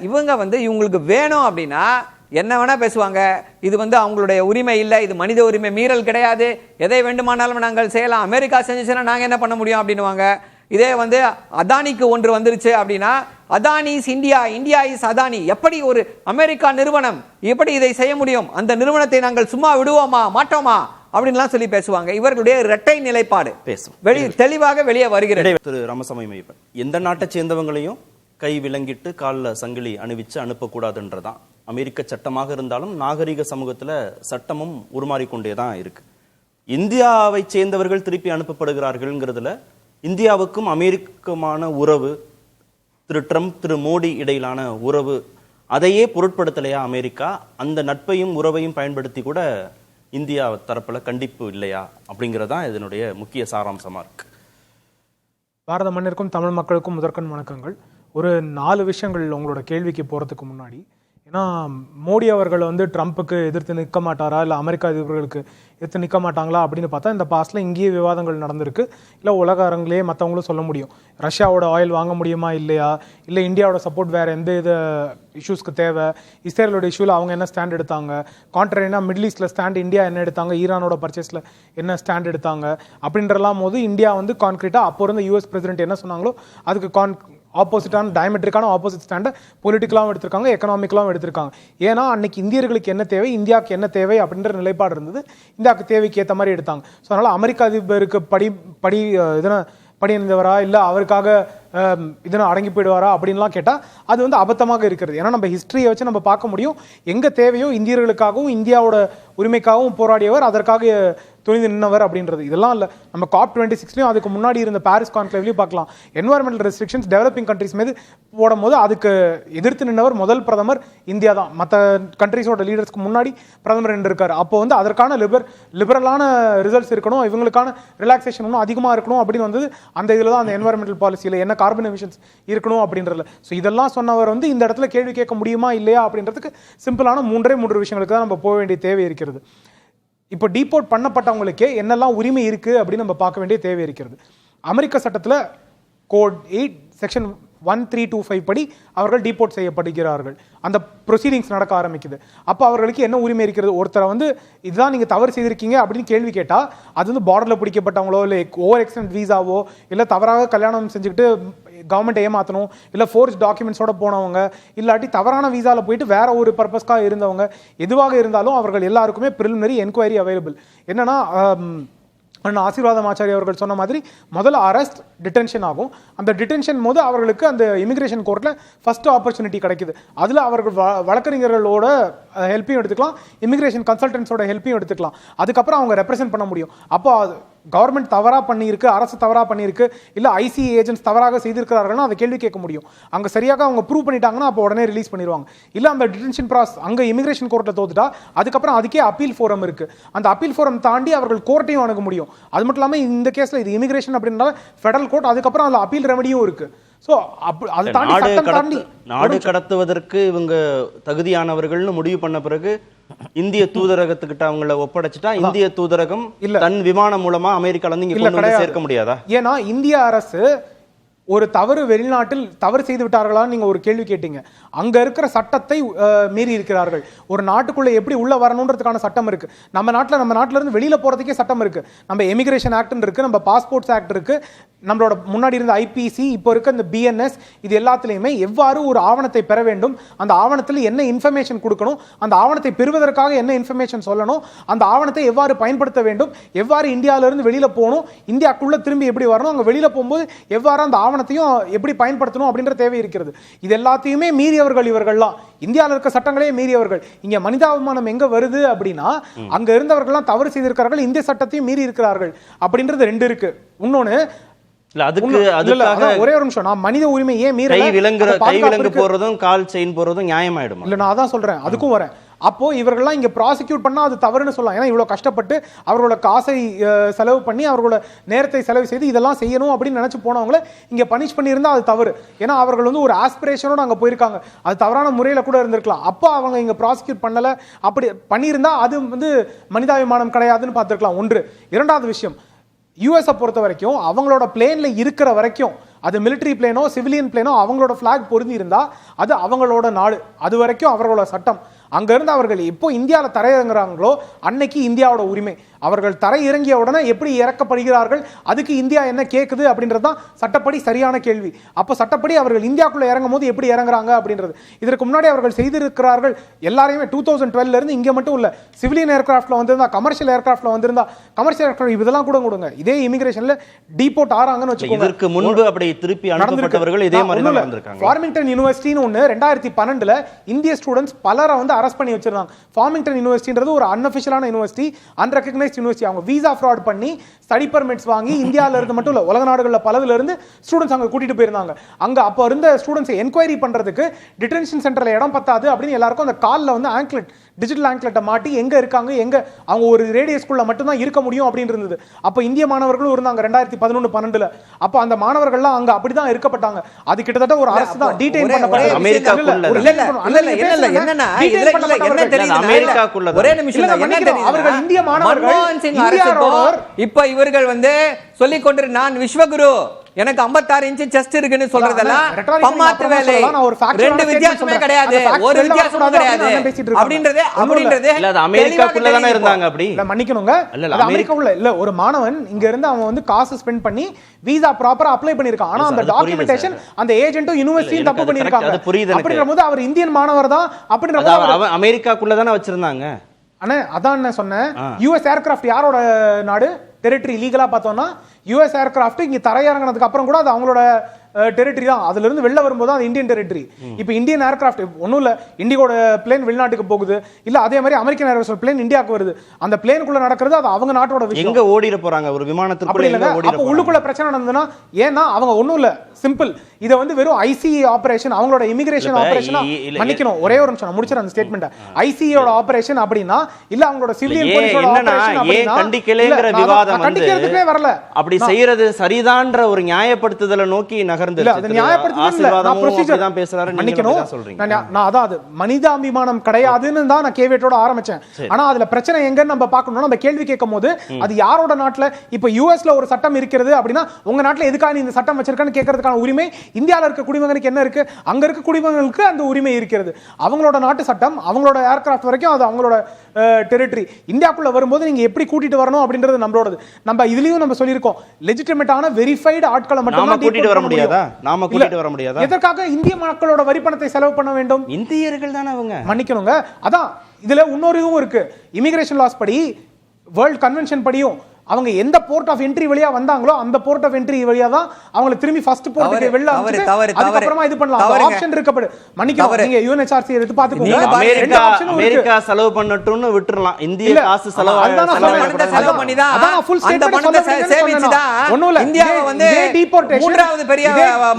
இவங்க வந்து இவங்களுக்கு வேணும் அப்படின்னா என்ன வேணா பேசுவாங்க, இது வந்து அவங்களுடைய உரிமை இல்லை, இது மனித உரிமை மீறல் கிடையாது, எதை வேண்டுமானாலும் நாங்கள் செய்யலாம், அமெரிக்கா செஞ்சுச்சுன்னா நாங்க என்ன பண்ண முடியும் அப்படின்னுவாங்க. இதே வந்து அதானிக்கு ஒன்று வந்துருச்சு அப்படின்னா, Adani is India, India is Adani, எப்படி ஒரு அமெரிக்கா நிறுவனம் எப்படி இதை செய்ய முடியும், அந்த நிறுவனத்தை நாங்கள் சும்மா விடுவோமா மாட்டோமா அப்படின்லாம் சொல்லி பேசுவாங்க. இவர்களுடைய இரட்டை நிலைப்பாடு தெளிவாக வெளியே வருகிறது. திரு ராமசாமி மையப்பன், எந்த நாட்டை சேர்ந்தவங்களையும் கை விலங்கிட்டு காலில் சங்கிலி அணிவிச்சு அனுப்பக்கூடாதுன்றதான் அமெரிக்க சட்டமாக இருந்தாலும் நாகரிக சமூகத்துல சட்டமும் உருமாறிக்கொண்டே தான் இருக்கு. இந்தியாவை சேர்ந்தவர்கள் திருப்பி அனுப்பப்படுகிறார்கள்ங்கிறதுல இந்தியாவுக்கும் அமெரிக்குமான உறவு, திரு ட்ரம்ப் திரு மோடி இடையிலான உறவு, அதையே பொருட்படுத்தலையா அமெரிக்கா? அந்த நட்பையும் உறவையும் பயன்படுத்தி கூட இந்தியா தரப்புல கண்டிப்பு இல்லையா அப்படிங்கறதான் இதனுடைய முக்கிய சாராம்சமா இருக்கு. பாரத மண்ணிற்கும் தமிழ் மக்களுக்கும் முதற்கண் வணக்கங்கள். ஒரு 4 விஷயங்கள் உங்களோட கேள்விக்கு போகிறதுக்கு முன்னாடி. ஏன்னா மோடி அவர்கள் வந்து ட்ரம்ப்புக்கு எதிர்த்து நிற்க மாட்டாரா, இல்லை அமெரிக்கா அதிபர்களுக்கு எதிர்த்து நிற்க மாட்டாங்களா அப்படின்னு பார்த்தா இந்த பாஸ்டில் இங்கேயே விவாதங்கள் நடந்திருக்கு. இல்லை உலக அரங்கிலேயே மற்றவங்களும் சொல்ல முடியும். ரஷ்யாவோட ஆயில் வாங்க முடியுமா இல்லையா, இல்லை இந்தியாவோட சப்போர்ட் வேறு எந்த இது இஷ்யூஸ்க்கு தேவை, இஸ்ரேலோட இஷ்யூவில் அவங்க என்ன ஸ்டாண்ட் எடுத்தாங்க, கான்ட்ரரினா மிடில் ஈஸ்டில் ஸ்டாண்ட் இந்தியா என்ன எடுத்தாங்க, ஈரானோட பர்ச்சேஸில் என்ன ஸ்டாண்ட் எடுத்தாங்க அப்படின்றலாம் போது இந்தியா வந்து கான்க்ரீட்டாக அப்போ இருந்த யூஎஸ் பிரசிடென்ட் என்ன சொன்னாங்களோ அதுக்கு ஆப்போசிட்டான டயமெட்ரிக்கான ஆப்போசிட் ஸ்டாண்டை பொலிட்டிக்கலாகவும் எடுத்திருக்காங்க, எக்கனாமிக்கலாகவும் எடுத்திருக்காங்க. ஏன்னா அன்னைக்கு இந்தியர்களுக்கு என்ன தேவை, இந்தியாவுக்கு என்ன தேவை அப்படின்ற நிலைப்பாடு இருந்தது. இந்தியாவுக்கு தேவைக்கு ஏற்ற மாதிரி எடுத்தாங்க. ஸோ அதனால் அமெரிக்க அதிபருக்கு படி இருந்தவரா இல்லை அவருக்காக இதனை அடங்கி போயிடுவாரா அப்படின்லாம் கேட்டால் அது வந்து அபத்தமாக இருக்கிறது. ஏன்னா நம்ம ஹிஸ்ட்ரியை வச்சு நம்ம பார்க்க முடியும். எங்கே தேவையோ இந்தியர்களுக்காகவும் இந்தியாவோட உரிமைக்காகவும் போராடியவர், அதற்காக துணிந்து நின்றவர் அப்படின்றது. இதெல்லாம் இல்லை, நம்ம COP26 அதுக்கு முன்னாடி இருந்த பாரிஸ் கான்க்ளேவ்லையும் பார்க்கலாம். என்வாயர்மெண்டல் ரெஸ்ட்ரிக்ஷன்ஸ் டெவலப்பிங் கண்ட்ரிஸ் மீது போடும்போது அதுக்கு எதிர்த்து நின்றவர் முதல் பிரதமர் இந்தியா தான். மற்ற கண்ட்ரிஸோட லீடர்ஸ்க்கு முன்னாடி பிரதமர் இருக்கார். அப்போ வந்து அதற்கான லிபரலான ரிசல்ட்ஸ் இருக்கணும், இவங்களுக்கான ரிலாக்ஸேஷன் இன்னும் அதிகமாக இருக்கணும் அப்படின்னு வந்தது. அந்த இதில் தான் அந்த என்வாயர்மெண்டல் பாலிசியில் என்ன கார்பன் எமிஷன்ஸ் இருக்கணும் அப்படின்றதுல. ஸோ இதெல்லாம் சொன்னவர் வந்து இந்த இடத்துல கேள்வி கேட்க முடியுமா இல்லையா அப்படின்றதுக்கு சிம்பிளான 3 விஷயங்களுக்கு தான் நம்ம போக வேண்டிய தேவை இருக்கிறது. இப்போ டீபோர்ட் பண்ணப்பட்டவங்களுக்கே என்னெல்லாம் உரிமை இருக்குது அப்படின்னு நம்ம பார்க்க வேண்டிய தேவை இருக்கிறது. அமெரிக்க சட்டத்தில் கோட் 8 செக்ஷன் 1325 படி அவர்கள் டீபோர்ட் செய்யப்படுகிறார்கள். அந்த ப்ரொசீடிங்ஸ் நடக்க ஆரம்பிக்குது. அப்போ அவர்களுக்கு என்ன உரிமை இருக்கிறது? ஒருத்தரை வந்து இதுதான் நீங்கள் தவறு செய்திருக்கீங்க அப்படின்னு கேள்வி கேட்டால் அது வந்து பார்டரில் பிடிக்கப்பட்டவங்களோ இல்லை ஓவர் எக்ஸ்டெண்ட் வீசாவோ இல்லை தவறாக கல்யாணம் செஞ்சுக்கிட்டு கவர்மெண்ட் ஏமாற்றணும் இல்லை ஃபோர்ஸ் டாக்குமெண்ட்ஸோட போனவங்க இல்லாட்டி தவறான வீசாவில் போயிட்டு வேற ஒரு பர்பஸ்க்காக இருந்தவங்க எதுவாக இருந்தாலும் அவர்கள் எல்லாருக்குமே ப்ரிலிமினரி என்கொயரி அவைலபிள். என்னன்னா ஆசீர்வாதம் ஆச்சாரி அவர்கள் சொன்ன மாதிரி முதல்ல அரெஸ்ட் டிடென்ஷன் ஆகும். அந்த டிடென்ஷன் போது அவர்களுக்கு அந்த இமிகிரேஷன் கோர்ட்டில் ஃபர்ஸ்ட் ஆப்பர்ச்சுனிட்டி கிடைக்குது. அதில் அவர்கள் வழக்கறிஞர்களோட ஹெல்ப்பையும் எடுத்துக்கலாம், இமிகிரேஷன் கன்சல்டன்ஸோட ஹெல்ப்பையும் எடுத்துக்கலாம். அதுக்கப்புறம் அவங்க ரெப்ரசென்ட் பண்ண முடியும். அப்போ கவர்மெண்ட் தவறாக பண்ணியிருக்கு, அரசு தவறாக பண்ணியிருக்கு, இல்லை ஐசி ஏஜென்ட்ஸ் தவறாக செய்திருக்கிறார்கள்னா அதை கேள்வி கேட்க முடியும். அங்கே சரியாக அவங்க ப்ரூவ் பண்ணிட்டாங்கன்னா அப்போ உடனே ரிலீஸ் பண்ணிடுவாங்க. இல்லை அந்த டிடென்ஷன் ப்ராசஸ் அங்கே இமிகிரேஷன் கோர்ட்டில் தோத்துட்டா அதுக்கப்புறம் அதுக்கே அப்பீல் ஃபோரம் இருக்குது. அந்த அப்பீல் ஃபோரம் தாண்டி அவர்கள் கோர்ட்டையும் அணுக முடியும். அது மட்டும் இல்லாமல் இந்த கேஸில் இது இமிகிரேஷன் அப்படின்னால ஃபெடரல் கோர்ட், அதுக்கப்புறம் அதில் அப்பீல் ரெமடியும் இருக்குது. ஸோ அது தாண்டி நாடு கடத்துவதற்கு இவங்க தகுதியானவர்கள்னு முடிவு பண்ண பிறகு இந்திய தூதரகத்துக்கிட்ட அவங்கள ஒப்படைச்சிட்டா இந்திய தூதரகம் தன் விமானம் மூலமா அமெரிக்கால இருந்து இங்க சேர்க்க முடியாதா? ஏன்னா இந்திய அரசு ஒரு தவறு வெளிநாட்டில் தவறு செய்து விட்டார்களான்னு நீங்க ஒரு கேள்வி கேட்டீங்க. அங்க இருக்கிற சட்டத்தை மீறி இருக்கிறார்கள். ஒரு நாட்டுக்குள்ள எப்படி உள்ள வரணுன்றதுக்கான சட்டம் இருக்கு. நம்ம நாட்டுல இருந்து வெளியில போறதுக்கே சட்டம் இருக்கு. நம்ம எமிகிரேஷன் ஆக்ட் இருக்கு, நம்ம பாஸ்போர்ட்ஸ் ஆக்ட் இருக்கு, நம்மளோட முன்னாடி இருந்த ஐபிசி, இப்போ இருக்க இந்த பிஎன்எஸ், இது எல்லாத்துலேயுமே எவ்வாறு ஒரு ஆவணத்தை பெற வேண்டும், அந்த ஆவணத்தில் என்ன இன்ஃபர்மேஷன் கொடுக்கணும், அந்த ஆவணத்தை பெறுவதற்காக என்ன இன்ஃபர்மேஷன் சொல்லணும், அந்த ஆவணத்தை எவ்வாறு பயன்படுத்த வேண்டும், எவ்வாறு இந்தியாவிலிருந்து வெளியில் போகணும், இந்தியாவுக்குள்ளே திரும்பி எப்படி வரணும், அங்கே வெளியில் போகும்போது எவ்வாறு அந்த ஆவணத்தையும் எப்படி பயன்படுத்தணும் அப்படின்ற தேவை இருக்கிறது. இது எல்லாத்தையுமே மீறியவர்கள் இவர்கள்லாம். இந்தியாவில் இருக்க சட்டங்களே மீறியவர்கள். இங்கே மனிதாபிமானம் எங்கே வருது அப்படின்னா, அங்கே இருந்தவர்கள்லாம் தவறு செய்திருக்கிறார்கள், இந்திய சட்டத்தையும் மீறி இருக்கிறார்கள் அப்படின்றது 2 இருக்கு. இன்னொன்று ஒரே ஒரு நிமிஷம், நான் மனித உரிமை ஏன் மீறல, கை விலங்கு போறதும் கால் செயின் போறதும் நியாயமாயிடும் இல்ல? நான் அதான் சொல்றேன், அதுக்கும் வரேன். அப்போ இவர்கள்லாம் இங்க ப்ராசிக்யூட் பண்ணா அது தவறுன்னு சொல்லலாம். ஏன்னா இவ்வளவு கஷ்டப்பட்டு அவர்களோட காசை செலவு பண்ணி அவர்களோட நேரத்தை செலவு செய்து இதெல்லாம் செய்யணும் அப்படின்னு நினைச்சு போனவங்கள இங்க பனிஷ் பண்ணியிருந்தா அது தவறு. ஏன்னா அவர்கள் வந்து ஒரு ஆஸ்பிரேஷனோட அங்க போயிருக்காங்க, அது தவறான முறையில கூட இருந்திருக்கலாம். அப்போ அவங்க இங்க ப்ராசிக்யூட் பண்ணல, அப்படி பண்ணியிருந்தா அது வந்து மனிதாபிமானம் கிடையாதுன்னு பார்த்துருக்கலாம். ஒன்று. இரண்டாவது விஷயம், யூஎஸை பொறுத்த வரைக்கும் அவங்களோட பிளேன்ல இருக்கிற வரைக்கும், அது மிலிட்டரி பிளேனோ சிவிலியன் பிளேனோ, அவங்களோட பிளாக் பொருந்தி இருந்தா அது அவங்களோட நாடு, அது வரைக்கும் அவர்களோட சட்டம். அங்கிருந்து அவர்கள் எப்போ இந்தியாவில் தரையிறங்குறாங்களோ அன்னைக்கு இந்தியாவோட உரிமை. அவர்கள் தரை இறங்கிய உடனே எப்படி இறக்கப்படுகிறார்கள், அதுக்கு இந்தியா என்ன கேட்குது அப்படின்றது தான் சட்டப்படி சரியான கேள்வி. அப்போ சட்டப்படி அவர்கள் இந்தியாவுக்குள்ள இறங்கும் போது எப்படி இறங்குறாங்க அப்படின்றது. இதற்கு முன்னாடி அவர்கள் செய்திருக்கிறார்கள் எல்லாரையுமே 2012 இருந்து இங்கே மட்டும் இல்லை, சிவிலியன் ஏர்கிராஃப்ட்ல வந்திருந்தா, கமர்ஷியல் ஏர்கிராஃப்ட்ல வந்திருந்தா, கமர்ஷியல் ஏர்கிராஃப்ட் இதெல்லாம் கூட கொடுங்க. இதே இமிகிரேஷன்ல டீபோர்ட் ஆறாங்கன்னு வச்சுக்கோங்க. இதற்கு முன்பு அப்படி திருப்பி அனுப்பப்பட்டவர்கள் இதே மாதிரி தான் வந்திருக்காங்க. ஃபார்மிங்டன் யூனிவர்சிட்டின்னு ஒன்று 2012 இந்திய ஸ்டூடெண்ட்ஸ் பலரை வந்து அரெஸ்ட் பண்ணி வச்சிருந்தாங்க. ஃபார்மிங்டன் யூனிவர்சிட்டின்றது ஒரு அன்அஃபிஷியலான யூனிவர்சிட்டி, அன்ரெகக்னைஸ்ட் யூனிவர்சிட்டி. அவங்க வீசா ஃப்ராட் பண்ணி ஸ்டடி பர்மிட்ஸ் வாங்கி இந்தியாவில இருந்து மட்டும் இல்ல உலக நாடுகளில் பலதுல இருந்து ஸ்டூடெண்ட்ஸ் அங்க கூட்டிட்டு போயிருந்தாங்க. அங்க அப்போ இருந்த ஸ்டூடெண்ட்ஸ் என்கொயரி பண்றதுக்கு டிடென்ஷன் சென்டர்ல இடம் பத்தாது அப்படின்னு எல்லாருக்கும் அந்த காலில் வந்து ஆங்க்லெட் டிஜிட்டல் ஆங்க்லெட்டை மாட்டி எங்க இருக்காங்க, எங்க அவங்க ஒரு ரேடியஸ்குள்ள மட்டும்தான் இருக்க முடியும் அப்படின்னு இருந்தது. அப்ப இந்திய மாணவர்களும் இருந்தாங்க 2011-12. அப்ப அந்த மாணவர்கள்லாம் அங்க அப்படிதான் இருக்கப்பட்டாங்க. அது கிட்டத்தட்ட ஒரு அரசு தான் டீடைன் பண்ணப்பட்டது. ஒரே நிமிஷம், அவர்கள் இந்திய மாணவர்கள் இப்ப இவர்கள் வந்து சொல்லிக் கொண்டு நான் விஸ்வகுரு எனக்கு 56 இன்ச் செஸ்ட் இருக்குன்னு சொல்றதெல்லாம் பம்மாத்து வேலை. ரெண்டு வித்தியாசமே கிடையாது, ஒரு வித்தியாசமும் கிடையாது அப்படின்றது அமெரிக்காக்குள்ள தானே இருந்தாங்க. அப்படி மன்னிக்கணுங்க, அமெரிக்காவுள்ள இல்ல. ஒரு மாணவன் இங்க இருந்து அவன் வந்து காசு ஸ்பெண்ட் பண்ணி விசா ப்ராப்பரா அப்ளை பண்ணிருக்கான். ஆனா அந்த டாக்குமெண்டேஷன் அந்த ஏஜென்ட்டும் யூனிவர்சிட்டியும் தப்பு பண்ணிருக்காங்க. அப்படின்றபோது அவர் இந்தியன் மாணவர் தான் அப்படின்றபோது அமெரிக்காக்குள்ள தானே வச்சிருந்தாங்க. அண்ணே அதான் என்ன சொன்னேன், யூஎஸ் ஏர்கிராஃப்ட் யாரோட நாடு டெரிட்டரி லீகலா பார்த்தோம்னா யூஎஸ் ஏர்கிராஃப்ட் இங்க தரையிறங்கினதுக்கு அப்புறம் கூட அது அவங்களோட டெரிட்டரி தான். அதுல இருந்து வெளில வரும்போது அது இந்தியன் டெரிட்டரி. இப்போ இந்தியன் ஏர்கிராஃப்ட் ஒன்றும் இல்லை, இண்டிகோட பிளேன் வெளிநாட்டுக்கு போகுது, இல்ல அதே மாதிரி அமெரிக்கன் ஏர்வேஸ் பிளேன் இந்தியாவுக்கு வருது. அந்த பிளேனுக்குள்ள நடக்கிறது அது அவங்க நாட்டோட விஷயம். எங்க ஓடிட போறாங்க ஒரு விமானத்துக்குள்ள எங்க ஓடிட அப்ப உள்ளுக்குள்ள பிரச்சனை நடந்ததுன்னா ஏன்னா அவங்க ஒன்றும் இல்லை, சிம்பிள். இதை வந்து வெறும் ஐசிஇ ஆபரேஷன், அவங்களோட இமிகிரேஷன் ஆபரேஷன். மன்னிக்கணும், ஒரே ஒரு நிமிஷம் நான் முடிச்சிடறேன் அந்த ஸ்டேட்மெண்ட். ஐசிஇயோட ஆபரேஷன் அப்படின்னா இல்ல அவங்களோட சிவிலியன் போலீஸோட ஆபரேஷன் அப்படின்னா கண்டிக்கலைங்கற விவாதம் கண்டிக்கிறதுக்கே வரல. அப்படி செய்யறது சரிதான்ற ஒரு நியாயப்படுத்துதலை நோக்கி நகர்ந்து இல்ல, அது நியாயப்படுத்துதல் நான் ப்ரொசீஜர் தான் பேசுறாரு. மன்னிக்கணும், நான் அதாவது மனிதாபிமானம் கிடையாதுன்னு தான் நான் கேவியட்டோட ஆரம்பிச்சேன். ஆனா அதுல பிரச்சனை எங்கன்னு நம்ம பார்க்கணும்னா நம்ம கேள்வி கேட்கும் போது அது யாரோட நாட்டுல இப்ப யூஎஸ்ல ஒரு சட்டம் இருக்கிறது அப்படின்னா உங்க நாட்டுல எதுக்காக நீ இந்த சட்டம் வச்சிருக்கான்னு கேட்கறதுக்கான உரிமை இந்தியாவில் இருக்க குடிமகனுக்கு என்ன இருக்கு, அங்க இருக்க குடிமகனுக்கு அந்த உரிமை இருக்கிறது. அவங்களோட நாட்டு சட்டம், அவங்களோட ஏர்கிராஃப்ட் வரைக்கும் அது அவங்களோட டெரிட்டரி. இந்தியாக்குள்ள வரும்போது நீங்க எப்படி கூட்டிட்டு வரணும் அப்படின்றது நம்மளோடது. நம்ம இதுலயும் நம்ம சொல்லியிருக்கோம், லெஜிட்டிமேட்டான வெரிஃபைடு ஆட்களை மட்டும் கூட்டிட்டு வர முடியாதா? நாம கூட்டிட்டு வர முடியாதா? எதற்காக இந்திய மக்களோட வரி பணத்தை செலவு பண்ண வேண்டும்? இந்தியர்கள் தானே அவங்க. மன்னிக்கணுங்க, அதான் இதுல இன்னொரு இதுவும் இருக்கு. இமிகிரேஷன் லாஸ் படி, வேர்ல்ட் கன்வென்ஷன் படியும் அவங்க எந்த போர்ட் ஆஃப் என்ட்ரி வழியா வந்தாங்களோ அந்த போர்ட் ஆஃப் என்ட்ரி வழியா தான் அவங்களை திரும்பி ஃபர்ஸ்ட் போர்ட்டுக்கு வெளில அனுப்பிச்சு அதுக்கு அப்புறமா இது பண்ணலாம். அந்த ஆப்ஷன் இருக்கபடி மன்னிக்கணும், நீங்க யுஎன்எச்ஆர்சி எடுத்து பாத்துக்கோங்க. அமெரிக்கா செலவு பண்ணட்டும்னு விட்டுறலாம். இந்திய காசு செலவு பண்ணி தான் அதான் ஃபுல் ஸ்டேட் பணத்தை சேவிச்சு தான் ஒண்ணும் இல்ல இந்தியாவை வந்து டிபோர்டேஷன் மூன்றாவது பெரிய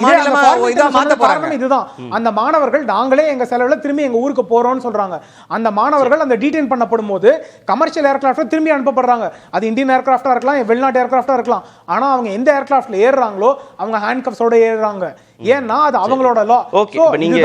மாநிலமா இதா மாத்த போறாங்க. இதுதான் அந்த மாணவர்கள் நாங்களே எங்க செலவுல திரும்பி எங்க ஊருக்கு போறோம்னு சொல்றாங்க. அந்த மாணவர்கள் அந்த டீடைன் பண்ணப்படும் போது கமர்ஷியல் ஏர்கிராஃப்ட் திரும்பி அனுப்பப்படுறாங்க. அது இந்தியன் ஏர்கிராஃப்ட் இருக்கலாம், வெளிநாட்டு ஏர்கிராஃப்டா இருக்கலாம். ஆனா அவங்க எந்த ஏர்கிராஃப்ட்ல ஏறுறாங்களோ அவங்க ஹேண்ட் கப்ஸோட ஏறுறாங்க. ஏன்னா அது அவங்களோட லா. ஓகே, நீங்க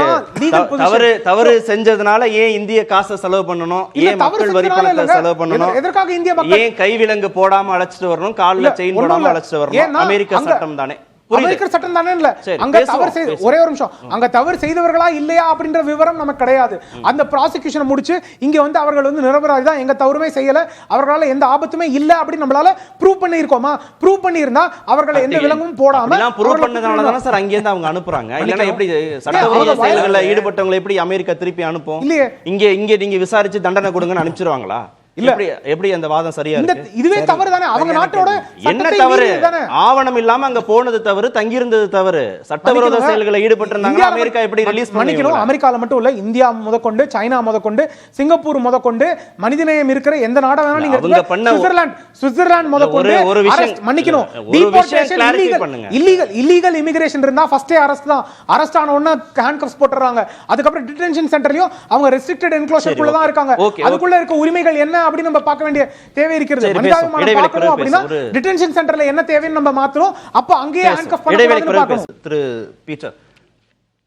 தவறு செஞ்சதுனால ஏன் இந்திய காசை செலவு பண்ணணும், ஏன் மக்கள் வரி பணத்தை செலவு பண்ணணும், எதற்காக இந்திய மக்கள் ஏன் கைவிலங்கு போடாம அழைச்சிட்டு வரணும், கால்ல செயின் போடாம அழைச்சிட்டு வரணும்? அமெரிக்க சட்டம் தானே, அமெரிக்க சட்டம் தானே. இல்ல அங்க தவறு செய்து ஒரே ஒரு நிமிஷம், அங்க தவறு செய்தவர்களா இல்லையா அப்படின்ற விவரம் நமக்கு கிடையாது. அந்த ப்ராசிக்யூஷனை முடிச்சு இங்க வந்து அவர்கள் வந்து நிரபராதி தான், எங்க தவறுமே செய்யல, அவர்களால எந்த ஆபத்துமே இல்ல அப்படின்னு நம்மளால ப்ரூவ் பண்ணி இருக்கோமா? ப்ரூவ் பண்ணி இருந்தா அவர்களை எந்த விலங்கும் போடாம ப்ரூவ் பண்ணதால தான சார் அங்க இருந்து அவங்க அனுப்புறாங்க. இல்லனா எப்படி சட்டவிரோத செயல்கள ஈடுபட்டவங்களை எப்படி அமெரிக்கா திருப்பி அனுப்பும்? இங்க நீங்க விசாரிச்சு தண்டனை கொடுங்கன்னு அனுப்பிச்சிருவாங்களா? எப்படி அந்த வாதம் சரியா இருக்கு? இதுவே தவறு தானே. அவங்க நாட்டோட என்ன தவறு? ஆவணம் இல்லாம அங்க போனது தவறு, தங்கி இருந்தது தவறு, சட்டவிரோத செயல்களை ஈடுபட்டிருந்தாங்க. அமெரிக்கா எப்படி ரிலீஸ் பண்ணிக்கணும்? அமெரிக்கால மட்டும் இல்ல, இந்தியா முதற்கொண்டு, சைனா முதற்கொண்டு, சிங்கப்பூர் முதற்கொண்டு, மனிதநேயம் இருக்கிற எந்த நாடா வேணாலும் நீங்க சுவிட்சர்லாந்து முதற்கொண்டு ஒரு விஷயம் மன்னிக்கணும், இல்லீகல் இமிகிரேஷன் இருந்தா ஃபர்ஸ்டே அரெஸ்ட் தான். அரெஸ்ட் ஆன உடனே ஹேண்ட் கப்ஸ் போட்டுறாங்க. அதுக்கப்புறம் டிடென்ஷன் சென்டர்லயும் அவங்க ரெஸ்ட்ரிக்டட் என்க்ளோஷர் குள்ள தான் இருக்காங்க. அதுக்குள்ள இருக்க உரிமைகள் என்ன அப்படி நம்ம பார்க்க வேண்டிய தேவை இருக்கிறது. மனிதாபிமானம் பார்க்கணும் அப்படினா டிடென்ஷன் சென்டர்ல என்ன தேவைன்னு நம்ம மாத்தணும். அப்ப அங்கேயே ஹேண்ட்கஃப் பண்ணணும்னு பார்க்கணும். திரு பீட்டர்,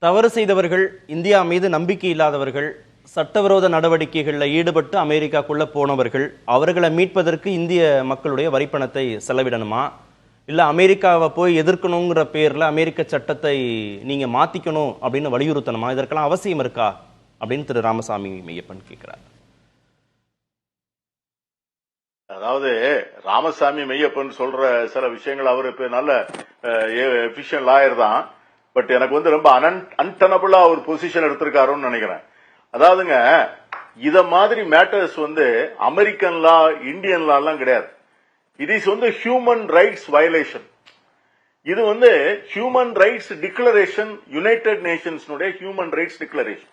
தவறு செய்தவர்கள், இந்தியா மீது நம்பிக்கை இல்லாதவர்கள், சட்டவிரோத நடவடிக்கைகளில் ஈடுபட்டு அமெரிக்காக்குள்ள போனவர்கள், அவர்களை மீட்பதற்கு இந்திய மக்களுடைய வரிப்பணத்தை செலவிடணுமா, இல்ல அமெரிக்காவை போய் எதிர்க்கணுங்கிற பேர்ல அமெரிக்க சட்டத்தை நீங்க மாத்திக்கணும் அப்படின்னு வலியுறுத்தணுமா? இதற்கெல்லாம் அவசியம் இருக்கா அப்படின்னு திரு ராமசாமி மெய்யப்பன் கேட்கிறார். அதாவது ராமசாமி மெய்யப்பன் சொல்ற சில விஷயங்கள், அவரு நல்ல எஃபிஷியன்ட் லாயர் தான். பட் எனக்கு வந்து ரொம்ப அன்டனபிளா ஒரு பொசிஷன் எடுத்திருக்காருன்னு நினைக்கிறேன். அதாவதுங்க, இத மாதிரி மேட்டர்ஸ் வந்து அமெரிக்கன் லா, இந்தியன் லா எல்லாம் கிடையாது. இட் இஸ் வந்து ஹியூமன் ரைட்ஸ் வயலேஷன். இது வந்து human rights declaration, United Nations human rights declaration.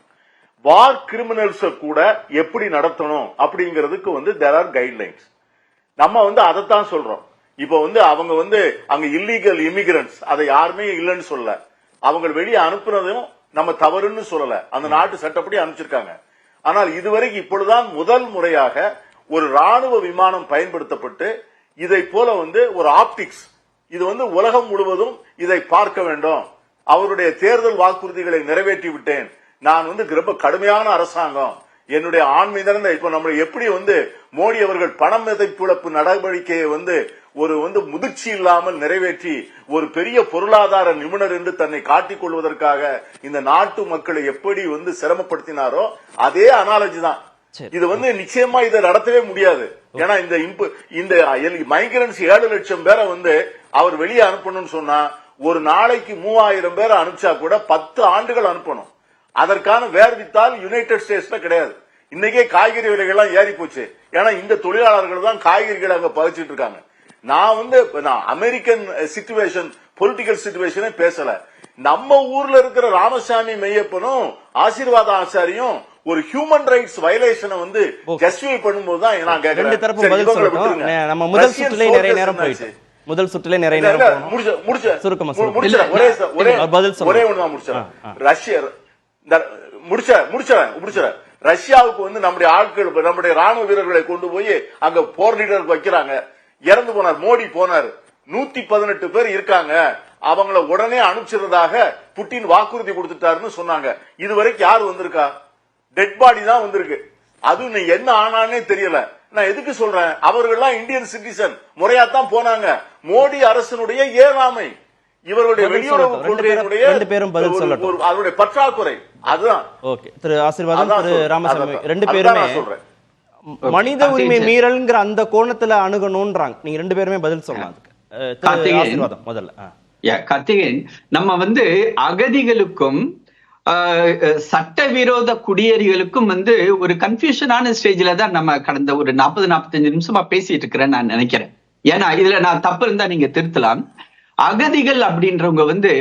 War criminals கூட எப்படி நடத்தணும் அப்படிங்கிறதுக்கு வந்து தேர் ஆர் கைட்லைன்ஸ். நம்ம வந்து அதைத்தான் சொல்றோம். இப்ப வந்து அவங்க வந்து அங்க இல்லீகல் இமிகிரன்ட்ஸ், அதை யாருமே இல்லைன்னு சொல்ல, அவங்க வெளியே அனுப்புனதும் நம்ம தவறுன்னு சொல்லல, அந்த நாட்டு சட்டப்படி அனுப்பிச்சிருக்காங்க. ஆனால் இதுவரைக்கும் இப்பொழுதுதான் முதல் முறையாக ஒரு ராணுவ விமானம் பயன்படுத்தப்பட்டு இதை போல ஒரு ஆப்டிக்ஸ் இது உலகம் முழுவதும் இதை பார்க்க வேண்டும். அவருடைய தேர்தல் வாக்குறுதிகளை நிறைவேற்றி விட்டேன், நான் ரொம்ப கடுமையான அரசாங்கம், என்னுடைய ஆண்மை நிறைந்த இப்ப நம்ம எப்படி மோடி அவர்கள் பணம் மிதைப்பிழப்பு நடவடிக்கையை ஒரு முதிர்ச்சி இல்லாமல் நிறைவேற்றி ஒரு பெரிய பொருளாதார நிபுணர் என்று தன்னை காட்டிக் கொள்வதற்காக இந்த நாட்டு மக்களை எப்படி சிரமப்படுத்தினாரோ அதே அனாலஜி தான் இது. நிச்சயமா இதை நடத்தவே முடியாது. ஏன்னா இந்த மைக்ரன்ஸ் 7 லட்சம் பேரை அவர் வெளியே அனுப்பணும்னு சொன்னா ஒரு நாளைக்கு 3000 பேரை அனுப்பிச்சா கூட 10 ஆண்டுகள் அனுப்பணும். அதற்கான வேர்வித்தால் யுனைடெட் ஸ்டேட்ஸ்ல கிடையாது. இன்னைக்கே காய்கறி விலைகள்லாம் ஏறி போச்சு. ஏன்னா இந்த தொழிலாளர்கள் தான் காய்கறிகளை அங்க பதிச்சிட்டு இருக்காங்க. நான் அமெரிக்கன் சிச்சுவேஷன் பொலிட்டிக்கல் சிச்சுவேஷனே பேசல. நம்ம ஊர்ல இருக்கிற ராமசாமி மெய்யப்பனும் ஆசீர்வாத ஆச்சாரியும் ஒரு ஹியூமன் ரைட்ஸ் வயலேஷனை ஜஸ்டிஃபை பண்ணும்போது தான் நான் கேக்குறேன். நம்ம முதல் சுற்றுல நிறைய நேரம் போயிடுச்சு. முதல் சுற்றுல நிறைய நேரம் ஒரே ஒண்ணுதான் முடிச்சிடறேன். ரஷ்யாவுக்கு நம்முடைய ஆட்கள் நம்முடைய ராணுவ வீரர்களை கொண்டு போய் அங்க போர் லீடர் வைக்கிறாங்க. இறந்து போனார், மோடி போனார், 118 பேர் இருக்காங்க, அவங்கள உடனே அனுப்பிச்சிருந்ததாக புட்டின் வாக்குறுதி கொடுத்துட்டாருன்னு சொன்னாங்க. இதுவரைக்கும் யாரு வந்திருக்கா? டெட் பாடி தான் வந்திருக்கு. அது என்ன ஆனானே தெரியல. நான் எதுக்கு சொல்றேன், அவர்கள்லாம் இந்தியன் சிட்டிசன், முறையாத்தான் போனாங்க. மோடி அரசனுடைய ஏழாமை, இவருடைய வெளியுறவு கொள்கையினுடைய அதனுடைய பற்றாக்குறை அதுதான். ஓகே, திரு ஆசீர்வாதம், திரு ராமசாமி ரெண்டு பேருமே மனித உரிமை மீறல்ங்கிற அந்த கோணத்துல அணுகணும்ன்றாங்க. நீங்க ரெண்டு பேருமே பதில் சொல்லலாம் அதுக்கு. ஆசீர்வாதம் முதல்ல. கார்த்திகேயன், நம்ம அகதிகளுக்கும் சட்டவிரோத குடியேறிகளுக்கும் ஒரு கன்ஃபியூஷனான ஸ்டேஜ்ல தான் நம்ம கடந்த ஒரு 40-45 நிமிஷமா பேசிட்டு இருக்கிறேன் நான் நினைக்கிறேன். ஏன்னா இதுல நான் தப்பு இருந்தா நீங்க திருத்தலாம். அகதிகள் அப்படின்றவங்க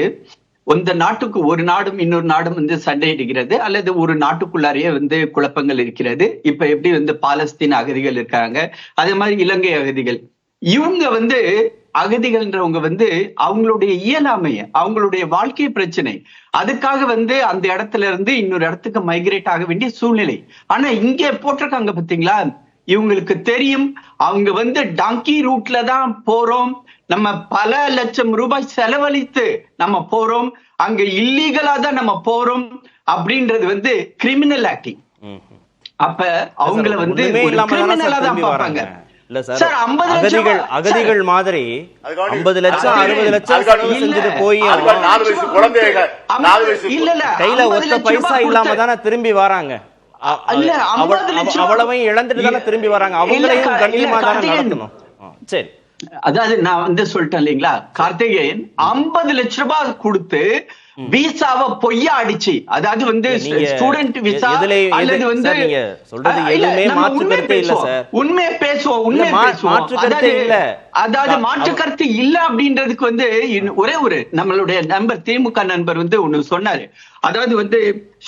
இந்த நாட்டுக்கு ஒரு நாடும் இன்னொரு நாடும் சண்டையிடுகிறது, அல்லது ஒரு நாட்டுக்குள்ளாரையே குழப்பங்கள் இருக்கிறது. இப்ப எப்படி பாலஸ்தீன அகதிகள் இருக்காங்க, அதே மாதிரி இலங்கை அகதிகள். இவங்க அகதிகள்ன்றவங்க அவங்களுடைய இயலாமைய, அவங்களுடைய வாழ்க்கை பிரச்சனை, அதுக்காக அந்த இடத்துல இருந்து இன்னொரு இடத்துக்கு மைக்ரேட் ஆக வேண்டிய சூழ்நிலை. ஆனா இங்க போட்டிருக்காங்க பாத்தீங்களா, இவங்களுக்கு தெரியும் அவங்க டாங்கி ரூட்ல தான் போறோம், நம்ம பல லட்சம் ரூபாய் செலவழித்து நம்ம போறோம், அங்க இல்லீகலா தான் நம்ம போறோம் அப்படின்றது கிரிமினல் ஆக்டிங். அப்ப அவங்கள ஒரு கிரிமினலா தான் பார்ப்பாங்க. இல்ல சார், அகதிகள் மாதிரி 50 லட்சம் 60 லட்சம் செஞ்சுட்டு போய் கையில ஒத்த பைசா இல்லாம தானே திரும்பி வராங்க. அவ்வளவையும் இழந்துட்டு தானே திரும்பி வராங்க. அவங்களையும் கண்ணியமா தானே நடத்தணும். சரி, அதாவது நான் சொல்லிட்டேன் இல்லைங்களா கார்த்திகேயன், 50 லட்சம் ரூபாய் கொடுத்து விசாவை பொய்யா அடிச்சு, அதாவது ஸ்டூடெண்ட் விசா அல்லது உண்மையை பேசுவோம், அதாவது மாற்று கருத்து இல்ல அப்படின்றதுக்கு ஒரே ஒரு நம்மளுடைய நண்பர் திமுக நண்பர் ஒண்ணு சொன்னாரு. அதாவது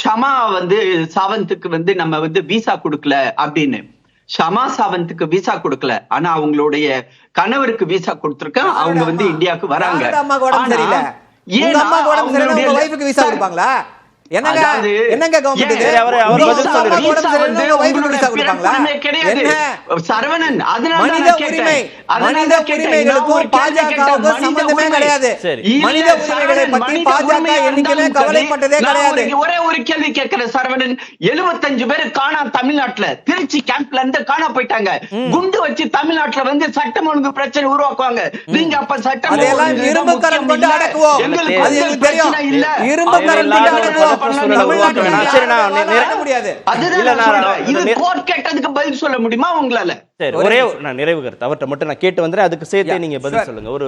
ஷமா சாவந்துக்கு நம்ம விசா கொடுக்கல அப்படின்னு. ஷமா சாவந்துக்கு விசா கொடுக்கல, ஆனா அவங்களுடைய கணவருக்கு விசா கொடுத்திருக்கேன். அவங்க இந்தியாவுக்கு வராங்க. சரவணன், ஒரே ஒரு கேள்வி கேட்கிறேன் சரவணன். 75 பேர் காணா தமிழ்நாட்டுல, திருச்சி கேம்ப்ல இருந்து காணா போயிட்டாங்க. குண்டு வச்சு தமிழ்நாட்டுல சட்டம் ஒழுங்கு பிரச்சனை உருவாக்குவாங்க. நீங்க அப்ப சட்டம் பதில் சொல்ல முடியுமா உங்களால? ஒரே நிறைவு கருத்து அவர்கிட்ட மட்டும் நான் கேட்டு வந்துறேன், அதுக்கு சேர்த்து நீங்க பதில் சொல்லுங்க. ஒரு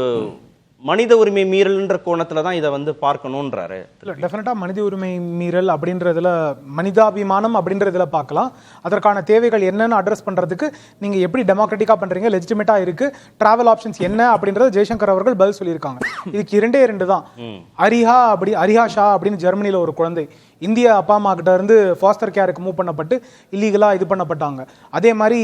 மனித உரிமை மீறல்ன்ற கோணத்துல தான் இதை பார்க்கணும்ன்றாரு. இல்ல, டெஃபினட்டா மனித உரிமை மீறல் அப்படின்றதுல, மனிதாபிமானம் அப்படின்றதுல பார்க்கலாம். அதற்கான தேவைகள் என்னன்னு அட்ரஸ் பண்றதுக்கு நீங்க எப்படி டெமோக்ராட்டிக்கா பண்றீங்க, லெஜிட்டிமேட்டா இருக்கு, டிராவல் ஆப்ஷன்ஸ் என்ன அப்படின்றது ஜெய்சங்கர் அவர்கள் பதில் சொல்லியிருக்காங்க. இதுக்கு 2 தான். அரிஹா ஷா அப்படின்னு ஜெர்மனில ஒரு குழந்தை இந்திய அப்பா அம்மா கிட்ட இருந்து ஃபாஸ்டர் கேருக்கு மூவ் பண்ணப்பட்டு இல்லீகலாக இது பண்ணப்பட்டாங்க. அதே மாதிரி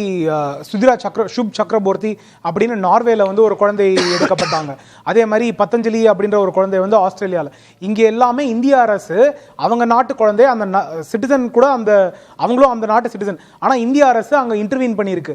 சுதிரா சுப் சக்கரபோர்த்தி அப்படின்னு நார்வேல வந்து ஒரு குழந்தை எடுக்கப்பட்டாங்க. அதே மாதிரி பத்தஞ்சலி அப்படின்ற ஒரு குழந்தை வந்து ஆஸ்திரேலியாவில். இங்கே எல்லாமே இந்திய அரசு அவங்க நாட்டு குழந்தை, அந்த சிட்டிசன் கூட அவங்களும் அந்த நாட்டு சிட்டிசன். ஆனால் இந்திய அரசு அங்கே இன்டர்வீன் பண்ணியிருக்கு.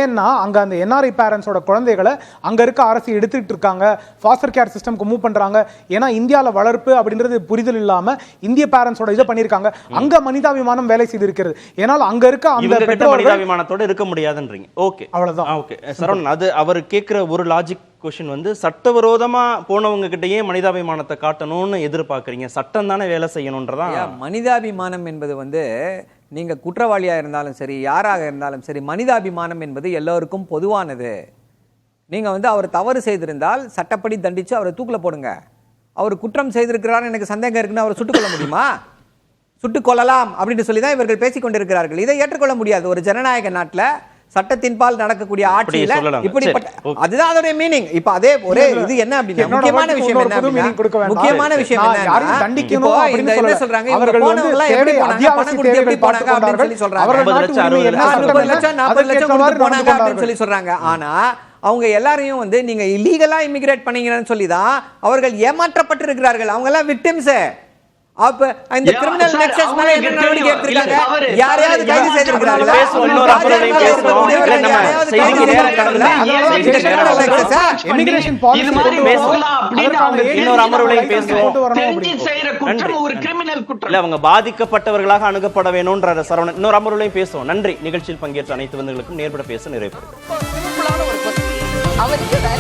ஏன்னா அங்கே அந்த என்ஆர்ஐ பேரண்ட்ஸோட குழந்தைகளை அங்கே இருக்க அரசு எடுத்துக்கிட்டு இருக்காங்க, ஃபாஸ்டர் கேர் சிஸ்டம்க்கு மூவ் பண்ணுறாங்க. ஏன்னா இந்தியாவில் வளர்ப்பு அப்படின்றது புரிதல் இல்லாமல் இந்திய பேரண்ட்ஸோட இதை பண்ணியிருக்காங்க. அங்கே மனிதாபிமானம் வேலை செய்து இருக்கிறது. ஏனால் அங்கே இருக்க அந்த மனிதாபிமானத்தோட இருக்க முடியாதுன்றீங்க. ஓகே, அவ்வளவுதான். ஓகே சரவணன், அது அவர் கேட்கிற ஒரு லாஜிக் கொஸ்டின் வந்து சட்டவிரோதமா போனவங்க கிட்டயே மனிதாபிமானத்தை காட்டணும்னு எதிர்பார்க்கறீங்க. சட்டம் தானே வேலை செய்யணும்ன்றதா. மனிதாபிமானம் என்பது வந்து நீங்க குற்றவாளியா இருந்தாலும் சரி, யாராக இருந்தாலும் சரி, மனிதாபிமானம் என்பது எல்லோருக்கும் பொதுவானது. நீங்க வந்து அவர் தவறு செய்திருந்தால் சட்டப்படி தண்டிச்சு அவரை தூக்கில போடுங்க. அவர் குற்றம் செய்திருக்கிறார் எனக்கு சந்தேகம் இருக்குன்னு அவரை சுட்டுக் கொள்ள முடியுமா? சுட்டுக் கொள்ளலாம் அப்படின்னு சொல்லி தான் இவர்கள் பேசிக் கொண்டிருக்கிறார்கள். இதை ஏற்றுக்கொள்ள முடியாது. ஒரு ஜனநாயக நாட்டில் சட்டத்தின் பால் நடக்கக்கூடிய ஆட்சியில இப்படிப்பட்ட அதுதான் அதோட மீனிங். இப்ப அதே ஒரே இது என்ன அப்படின்னா முக்கியமான விஷயம் என்ன என்ன சொல்றாங்க, இவங்க போனவங்க எல்லாம் எப்படி போனாங்க, பணம் கொடுத்து எப்படி போனாங்க அப்படின்னு சொல்லி சொல்றாங்க. 40 லட்சம் 40 லட்சம் கொடுத்து போனாங்க அப்படின்னு சொல்லி சொல்றாங்க. ஆனா அவங்க எல்லாரையும் வந்து நீங்க இல்லீகலா இமிகிரேட் பண்ணீங்கன்னு சொல்லி தான் அவர்கள் ஏமாற்றப்பட்டிருக்கிறார்கள். அவங்க எல்லாம் விக்டிம்ஸ். அப்ப இந்த கிரிமினல் நெக்ஸஸ் மேல என்ன நடவடிக்கை எடுத்திருக்காங்க? யாரையாவது கைது செய்திருக்காங்களா? இமிகிரேஷன் பாலிசி இன்னொரு அமர்வுலையும் பேசுவோம். இல்ல அவங்க பாதிக்கப்பட்டவர்களாக அணுகப்பட வேணும்ன்ற சரவணன் இன்னொரு அமர்வுலையும் பேசுவோம். நன்றி. நிகழ்ச்சியில் பங்கேற்ற அனைத்து வந்தவர்களுக்கும் நேர்பட பேச நிறைவேறும். அவருக்கு